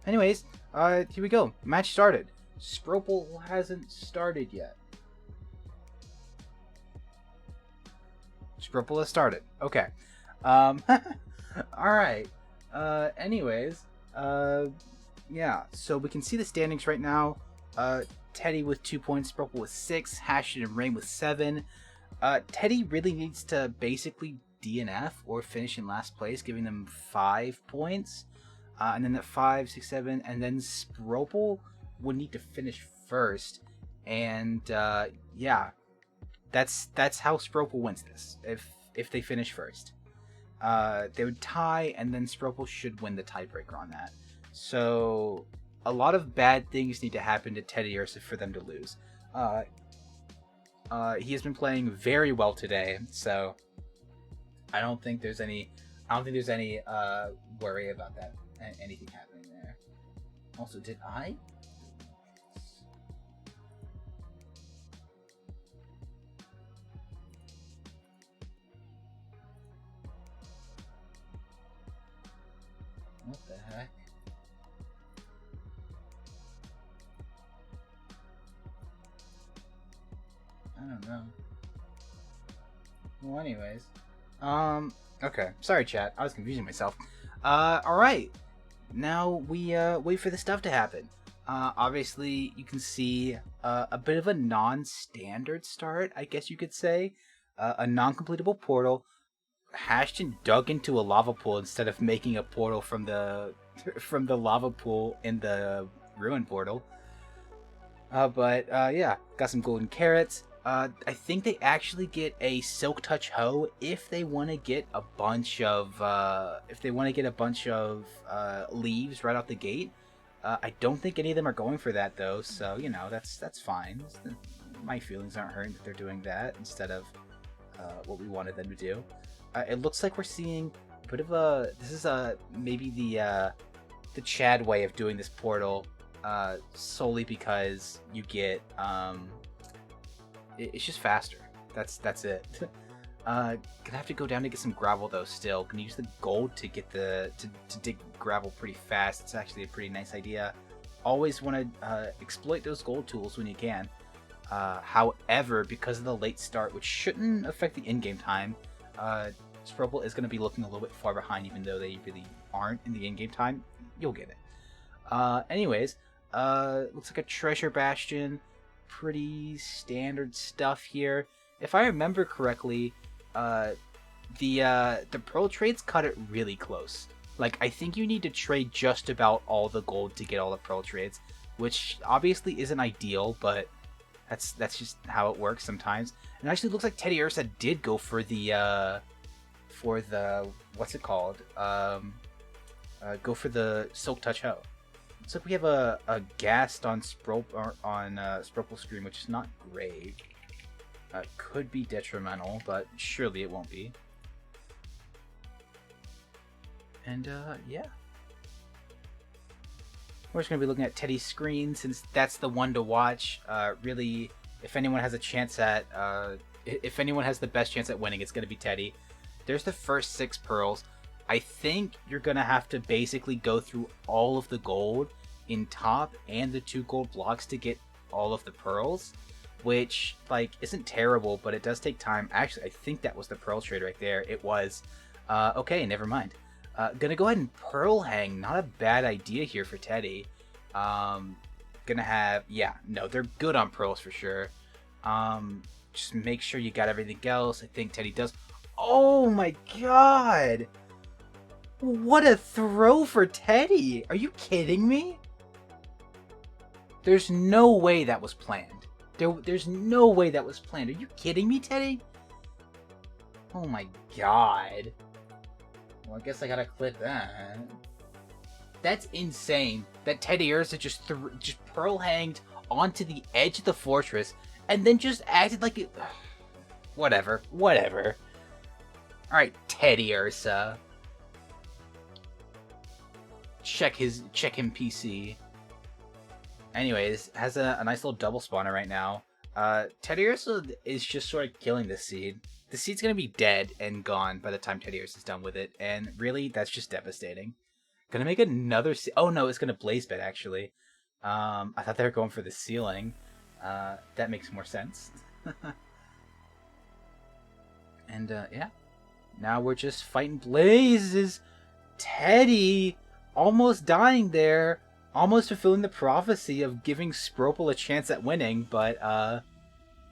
Anyways, here we go. Match started. Sprobel hasn't started yet. Sprobel has started. Okay. Alright. Anyways, yeah, so we can see the standings right now. Teddy with 2 points, Sprobel with 6, Hashton and Rain with 7. Teddy really needs to basically DNF or finish in last place, giving them 5 points. And then at 5, 6, 7, and then Sprobel would need to finish first. And yeah, that's how Sprobel wins this. If they finish first, they would tie, and then Sprobel should win the tiebreaker on that. So a lot of bad things need to happen to Teddy Ursa for them to lose. He has been playing very well today, so I don't think there's any worry about that, anything happening there. Also, did I? What the heck? I don't know. Well, anyways. Okay. Sorry, chat. I was confusing myself. Alright. Now we, wait for the stuff to happen. Obviously, you can see, a bit of a non-standard start, I guess you could say. A non-completable portal. Hashton dug into a lava pool instead of making a portal from the lava pool in the ruin portal. Yeah, got some golden carrots. I think they actually get a silk touch hoe if they want to get a bunch of leaves right out the gate. I don't think any of them are going for that though, so you know that's fine. My feelings aren't hurt that they're doing that instead of what we wanted them to do. It looks like we're seeing a bit of a... This is maybe the Chad way of doing this portal, solely because you get... it's just faster. That's it. Gonna have to go down to get some gravel though still. Gonna use the gold to get to dig gravel pretty fast. It's actually a pretty nice idea. Always want to exploit those gold tools when you can. However, because of the late start, which shouldn't affect the in-game time, Sprobel is going to be looking a little bit far behind, even though they really aren't in the in-game time. You'll get it. Anyways, looks like a treasure bastion. Pretty standard stuff here. If I remember correctly, the pearl trades cut it really close. Like, I think you need to trade just about all the gold to get all the pearl trades, which obviously isn't ideal, but that's just how it works sometimes. And it actually looks like Teddy Ursa did go for the what's it called? Go for the Silk Touch Hoe. Looks like we have a ghast on Sprople's screen, which is not great. Could be detrimental, but surely it won't be. And yeah. We're just going to be looking at Teddy's screen since that's the one to watch. Really, if anyone has a chance at, if anyone has the best chance at winning, it's going to be Teddy. There's the first 6 pearls. I think you're going to have to basically go through all of the gold in top and the 2 gold blocks to get all of the pearls, which, like, isn't terrible, but it does take time. Actually, I think that was the pearl trade right there. It was. Okay, never mind. Gonna go ahead and pearl hang. Not a bad idea here for Teddy. Gonna have, yeah, no, they're good on pearls for sure. Just make sure you got everything else. I think Teddy does. Oh my god! What a throw for Teddy! Are you kidding me? There's no way that was planned. There's no way that was planned. Are you kidding me, Teddy? Oh my god. Well, I guess I gotta clip that. That's insane. That Teddy Ursa just pearl hanged onto the edge of the fortress and then just acted like it. Whatever. Whatever. Alright, Teddy Ursa. Check him PC. Anyways, has a nice little double spawner right now. Teddy Ursa is just sort of killing this seed. The seed's gonna be dead and gone by the time Teddy Ursa is done with it, and really, that's just devastating. Gonna make another oh no, it's gonna blaze bed actually. I thought they were going for the ceiling. That makes more sense. And yeah, now we're just fighting blazes. Teddy almost dying there, almost fulfilling the prophecy of giving Sprople a chance at winning, but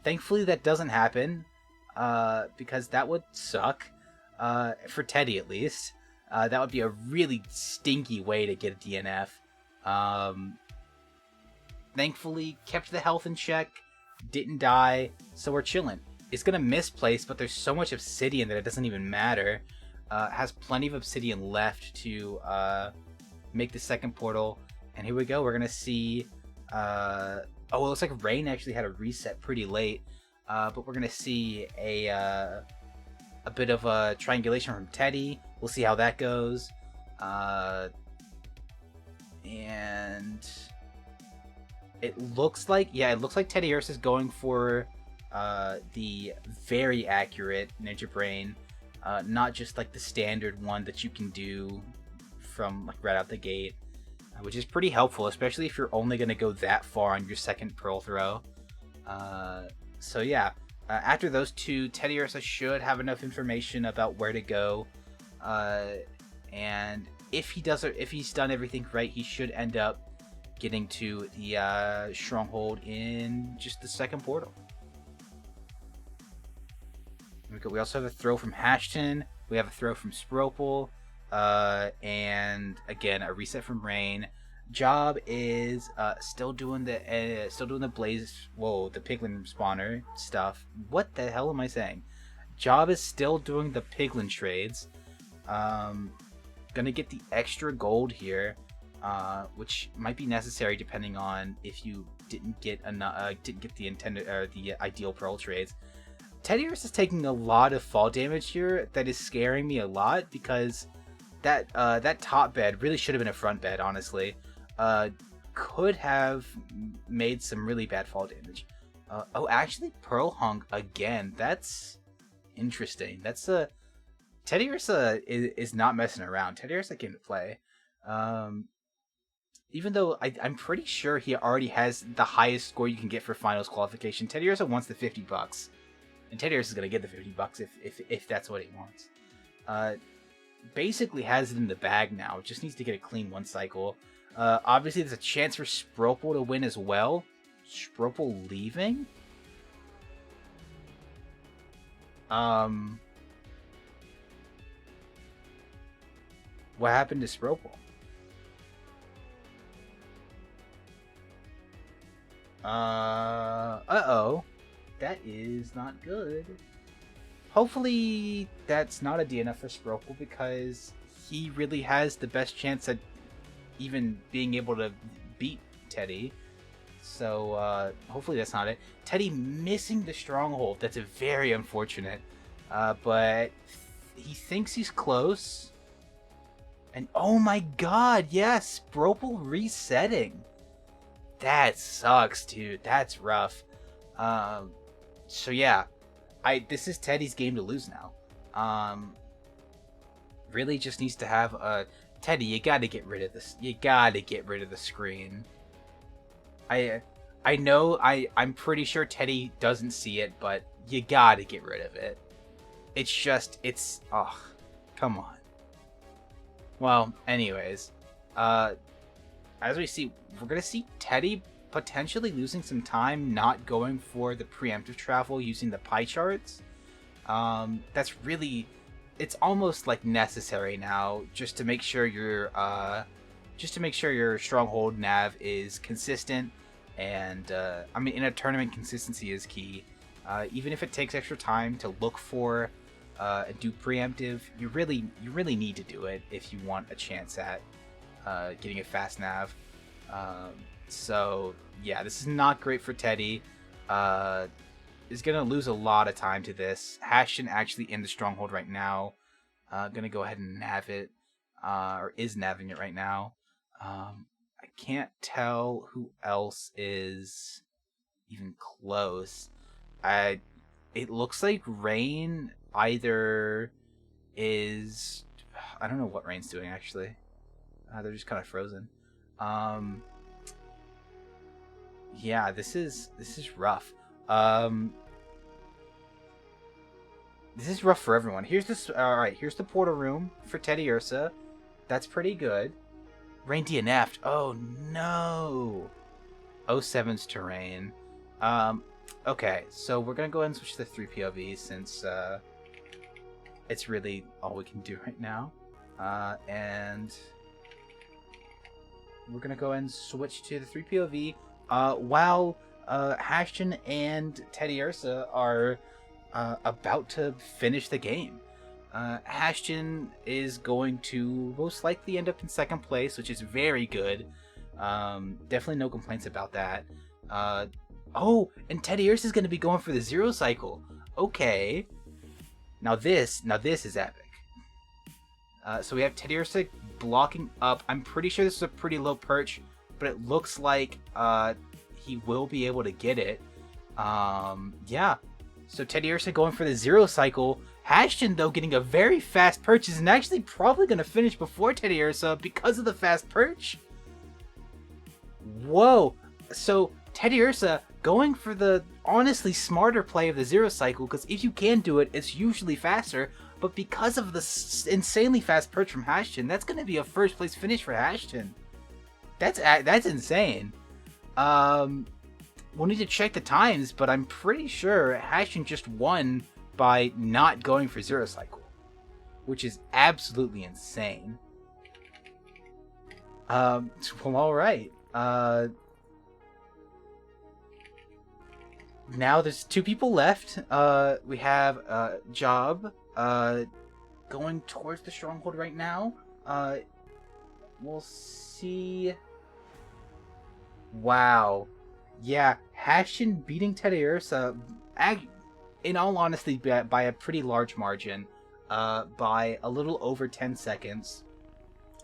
thankfully that doesn't happen. Because that would suck, for Teddy at least. That would be a really stinky way to get a DNF. Thankfully, kept the health in check, didn't die, so we're chilling. It's gonna misplace, but there's so much obsidian that it doesn't even matter. Has plenty of obsidian left to make the second portal, and here we go. We're gonna see. Oh, it looks like Rain actually had a reset pretty late. But we're gonna see a bit of a triangulation from Teddy. We'll see how that goes. And it looks like, yeah, it looks like Teddy Ursa is going for the very accurate Ninja Brain, not just like the standard one that you can do from like right out the gate, which is pretty helpful, especially if you're only gonna go that far on your second pearl throw. So yeah, after those 2, Teddy Ursa should have enough information about where to go, and if he's done everything right, he should end up getting to the stronghold in just the second portal. We also have a throw from Hashton. We have a throw from Sprople, and again a reset from Rain. Job is still doing the blaze. Whoa, the piglin spawner stuff. What the hell am I saying? Job is still doing the piglin trades. Gonna get the extra gold here, which might be necessary depending on if you didn't get the intended or the ideal pearl trades. Teddy Ursa is taking a lot of fall damage here. That is scaring me a lot because that top bed really should have been a front bed, honestly. Could have made some really bad fall damage. Oh, actually, Pearl hung again. That's interesting. That's Teddy Ursa is not messing around. Teddy Ursa came to play. Even though I'm pretty sure he already has the highest score you can get for finals qualification. Teddy Ursa wants the $50, and Teddy Ursa is gonna get the $50 if that's what he wants. Basically has it in the bag now. Just needs to get a clean 1 cycle. Obviously, there's a chance for Sprople to win as well. Sprople leaving? What happened to Spropel? Uh-oh. That is not good. Hopefully that's not a DNF for Spropel, because he really has the best chance at even being able to beat Teddy. So hopefully that's not it. Teddy missing the stronghold. That's a very unfortunate. But he thinks he's close. And oh my god, yes, Spropel resetting. That sucks, dude. That's rough. So yeah, this is Teddy's game to lose now. Really just needs to have a Teddy. You got to get rid of this. You got to get rid of the screen. I know. I'm pretty sure Teddy doesn't see it, but you got to get rid of it. Oh, come on. Well, anyways, as we see, we're gonna see Teddy potentially losing some time not going for the preemptive travel using the pie charts. That's really, it's almost like necessary now, just to make sure your stronghold nav is consistent. And I mean, in a tournament, consistency is key. Even if it takes extra time to look for and do preemptive, you really need to do it if you want a chance at getting a fast nav. So yeah, this is not great for Teddy. Is gonna lose a lot of time to this. Hashton actually in the stronghold right now. Gonna go ahead and nav it, or is navving it right now. I can't tell who else is even close. It looks like Rain either is, I don't know what Rain's doing actually. They're just kind of frozen. Yeah, this is rough. This is rough for everyone. Here's this. All right, here's the portal room for Teddy Ursa. That's pretty good. Rain DNF'd. Oh no. 07's to Rain. Okay, so we're gonna go ahead and switch to the 3 POV since it's really all we can do right now. And we're gonna go ahead and switch to the 3 POV. While Hashton and Teddy Ursa are about to finish the game. Hashton is going to most likely end up in second place, which is very good. Definitely no complaints about that. Oh, and Teddy Ursa is going to be going for the 0 cycle. Okay. Now this is epic. So we have Teddy Ursa blocking up. I'm pretty sure this is a pretty low perch, but it looks like he will be able to get it. Yeah. So Teddy Ursa going for the 0 cycle. Hashton, though, getting a very fast perch, and actually probably going to finish before Teddy Ursa because of the fast perch. Whoa. So Teddy Ursa going for the honestly smarter play of the 0 cycle, because if you can do it, it's usually faster. But because of the insanely fast perch from Hashton, that's going to be a first place finish for Hashton. That's insane. We'll need to check the times, but I'm pretty sure Hashton just won by not going for 0 cycle, which is absolutely insane. Well, all right. Now there's 2 people left. We have Job going towards the stronghold right now. We'll see. Wow. Yeah, Hashton beating Teddy Ursa, in all honesty, by a pretty large margin, by a little over 10 seconds.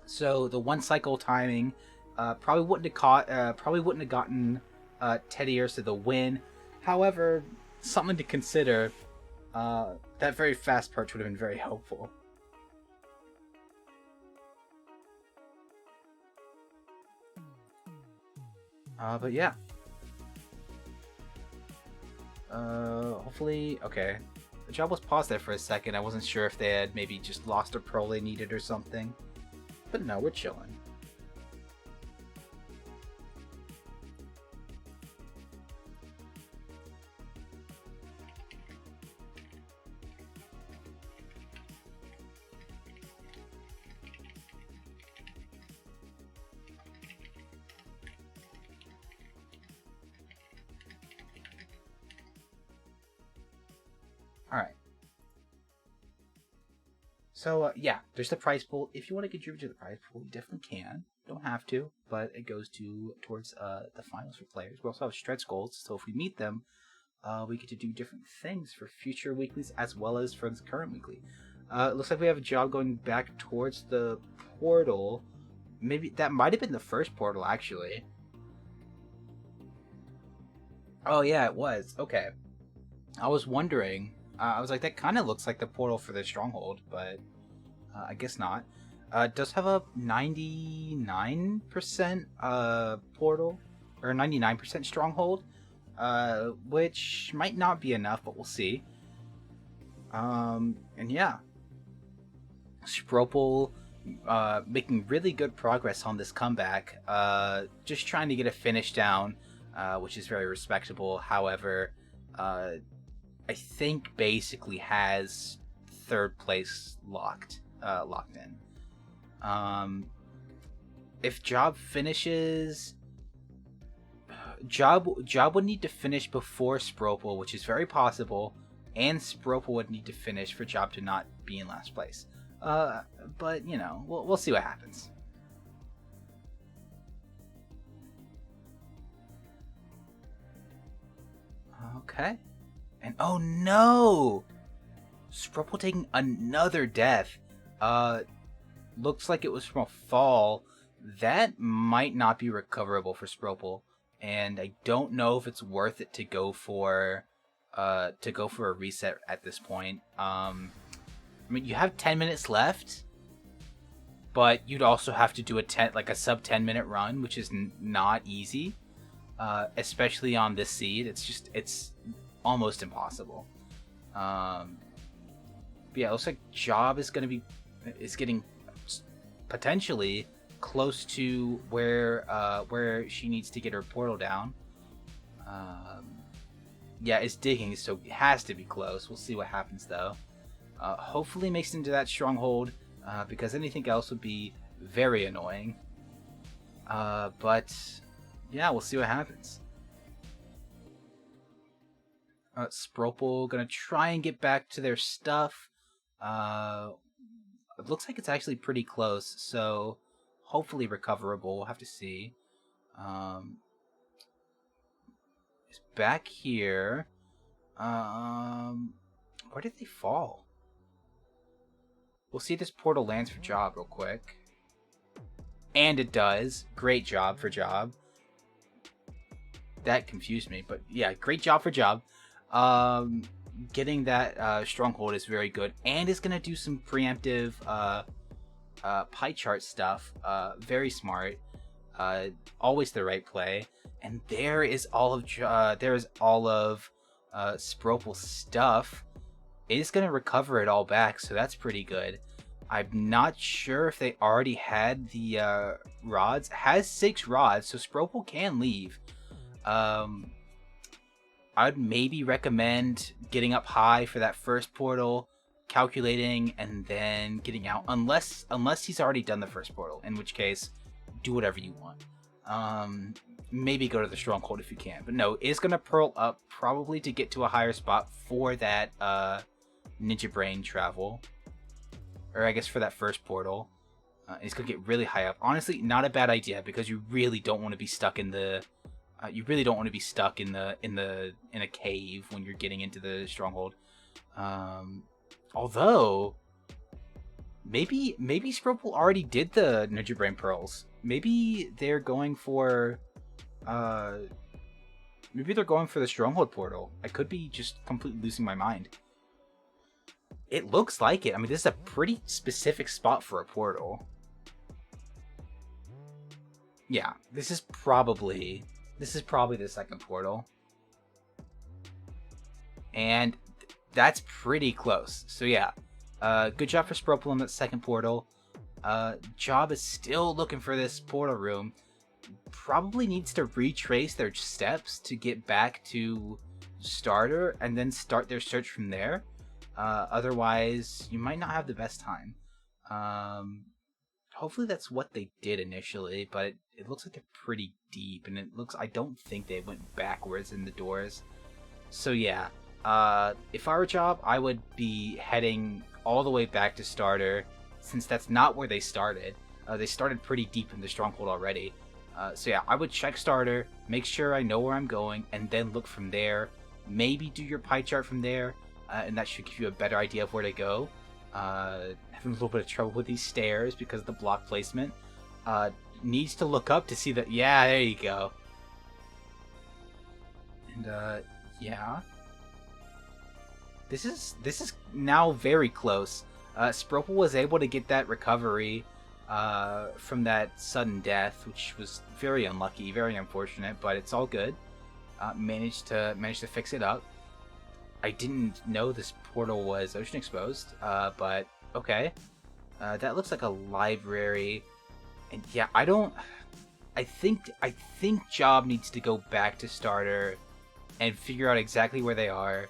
So the 1 cycle timing probably wouldn't have gotten Teddy Ursa the win. However, something to consider. That very fast perch would have been very helpful. But yeah. Hopefully, okay. The job was paused there for a second. I wasn't sure if they had maybe just lost a pro they needed or something. But no, we're chilling. Alright. So, yeah, there's the prize pool. If you want to contribute to the prize pool, you definitely can. Don't have to, but it goes towards the finals for players. We also have stretch goals, so if we meet them, we get to do different things for future weeklies as well as for this current weekly. It looks like we have a job going back towards the portal. Maybe that might have been the first portal, actually. Oh, yeah, it was. Okay. I was wondering. I was like, that kind of looks like the portal for the stronghold, but I guess not. It does have a 99% portal, or 99% stronghold, which might not be enough, but we'll see. And yeah, Spropel making really good progress on this comeback. Just trying to get a finish down, which is very respectable. However, I think basically has third place locked in. If Job finishes, Job would need to finish before Spropel, which is very possible, and Spropel would need to finish for Job to not be in last place. But you know, we'll see what happens. Okay. And oh no! Spropel taking another death. Looks like it was from a fall. That might not be recoverable for Spropel, and I don't know if it's worth it to go for a reset at this point. I mean, you have 10 minutes left, but you'd also have to do a sub 10-minute run, which is not easy, especially on this seed. It's almost impossible. But yeah, it looks like Job is getting potentially close to where she needs to get her portal down. Yeah, it's digging, so it has to be close. We'll see what happens though. Hopefully makes it into that stronghold, because anything else would be very annoying. But yeah, we'll see what happens. Spropel gonna try and get back to their stuff. It looks like it's actually pretty close, so hopefully recoverable. We'll have to see. It's back here. Where did they fall? We'll see if this portal lands for Job real quick. And it does. Great job for Job. That confused me, but yeah, great job for Job. Getting that stronghold is very good, and is gonna do some preemptive pie chart stuff. Very smart. Always the right play. And there is all of Spropel's stuff. It is gonna recover it all back, so that's pretty good. I'm not sure if they already had the rods. It has 6 rods, so Spropel can leave. I'd maybe recommend getting up high for that first portal, calculating, and then getting out. Unless he's already done the first portal, in which case, do whatever you want. Maybe go to the stronghold if you can. But no, it's gonna pearl up probably to get to a higher spot for that Ninja Brain travel, or I guess for that first portal. It's gonna get really high up. Honestly, not a bad idea, because you really don't want to be stuck in the. You really don't want to be stuck in a cave when you're getting into the stronghold. Although, maybe Spropel already did the Ninja Brain Pearls. Maybe they're going for the stronghold portal. I could be just completely losing my mind. It looks like it. I mean, this is a pretty specific spot for a portal. Yeah, this is probably the second portal. And that's pretty close. So yeah, good job for Spropel on that second portal. Job is still looking for this portal room. Probably needs to retrace their steps to get back to starter and then start their search from there. Otherwise, you might not have the best time. Hopefully that's what they did initially, but it looks like they're pretty deep, and I don't think they went backwards in the doors. So yeah, If I were Job, I would be heading all the way back to starter, since that's not where they started. They started pretty deep in the stronghold already. So yeah, I would check starter, make sure I know where I'm going, and then look from there. Maybe do your pie chart from there, and that should give you a better idea of where to go. Having a little bit of trouble with these stairs because of the block placement. Needs to look up to see that. Yeah, there you go. And yeah, this is now very close. Spropel was able to get that recovery from that sudden death, which was very unlucky, very unfortunate, but it's all good. Managed to fix it up. I didn't know this portal was ocean exposed, but okay. That looks like a library, and yeah, I think Job needs to go back to starter and figure out exactly where they are,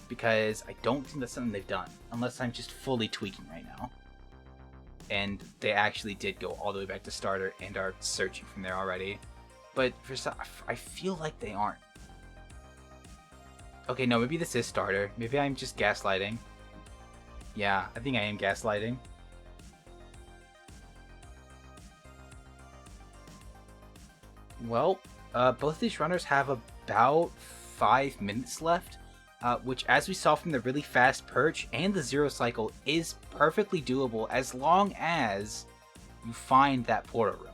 because I don't think that's something they've done, unless I'm just fully tweaking right now. And they actually did go all the way back to starter and are searching from there already. But for some, I feel like they aren't. Okay, no, maybe this is starter. Maybe I'm just gaslighting. Yeah, I think I am gaslighting. Well, both these runners have about 5 minutes left, which, as we saw from the really fast perch and the zero cycle, is perfectly doable as long as you find that portal room.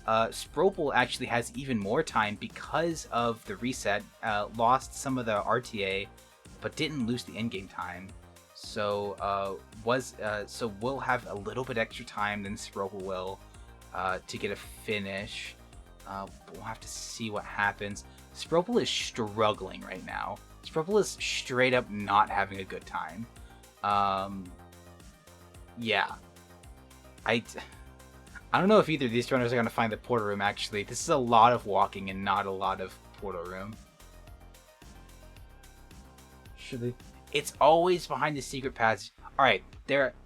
Spropel actually has even more time because of the reset, lost some of the RTA, but didn't lose the endgame time. So we'll have a little bit extra time than Spropel will to get a finish. But we'll have to see what happens. Spropel is struggling right now. Spropel is straight up not having a good time. Yeah. I don't know if either of these runners are going to find the portal room, actually. This is a lot of walking and not a lot of portal room. Should they? It's always behind the secret passage. Alright,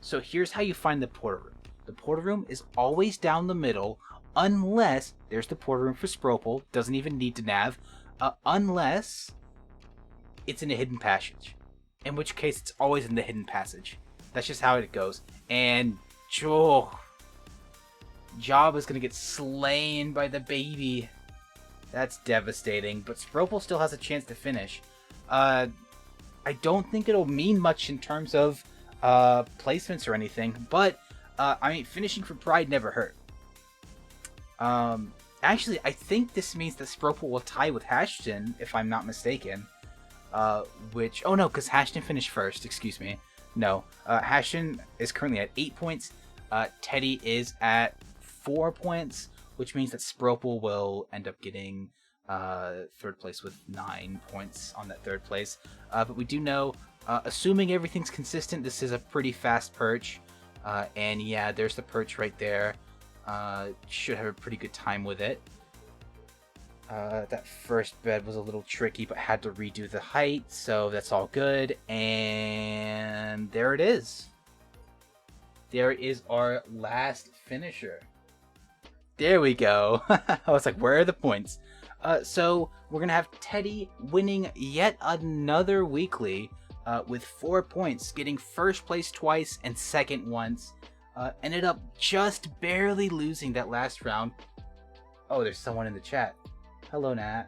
so here's how you find the portal room. The portal room is always down the middle, unless there's the portal room for Spropel. Doesn't even need to nav. Unless it's in a hidden passage. In which case, it's always in the hidden passage. That's just how it goes. And Job is going to get slain by the baby. That's devastating. But Spropel still has a chance to finish. I don't think it'll mean much in terms of placements or anything. But, I mean, finishing for Pride never hurt. Actually, I think this means that Spropel will tie with Hashton, if I'm not mistaken. Which... Oh, no, because Hashton finished first. Excuse me. No. Hashton is currently at 8 points. Teddy is at 4 points, which means that Spropel will end up getting third place with 9 points on that third place. But we do know, assuming everything's consistent, this is a pretty fast perch. And yeah, there's the perch right there. Should have a pretty good time with it. That first bed was a little tricky, but had to redo the height, so that's all good. And there it is. There is our last finisher. There we go. I was like, where are the points? So we're going to have Teddy winning yet another weekly with 4 points, getting first place twice and second once. Ended up just barely losing that last round. Oh, there's someone in the chat. Hello, Nat.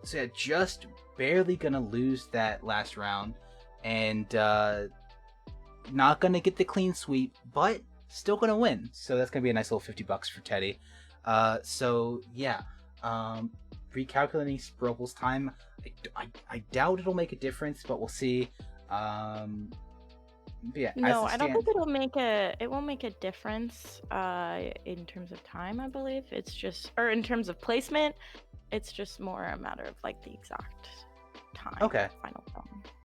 So yeah, just barely gonna lose that last round, and not gonna get the clean sweep, but still gonna win. So that's gonna be a nice little $50 for Teddy. So yeah, recalculating Spropel's time. I doubt it'll make a difference, but we'll see. Yeah, no, I don't think it won't make a difference in terms of time, I believe. It's just, or in terms of placement, it's just more a matter of like the exact time. Okay. Final time.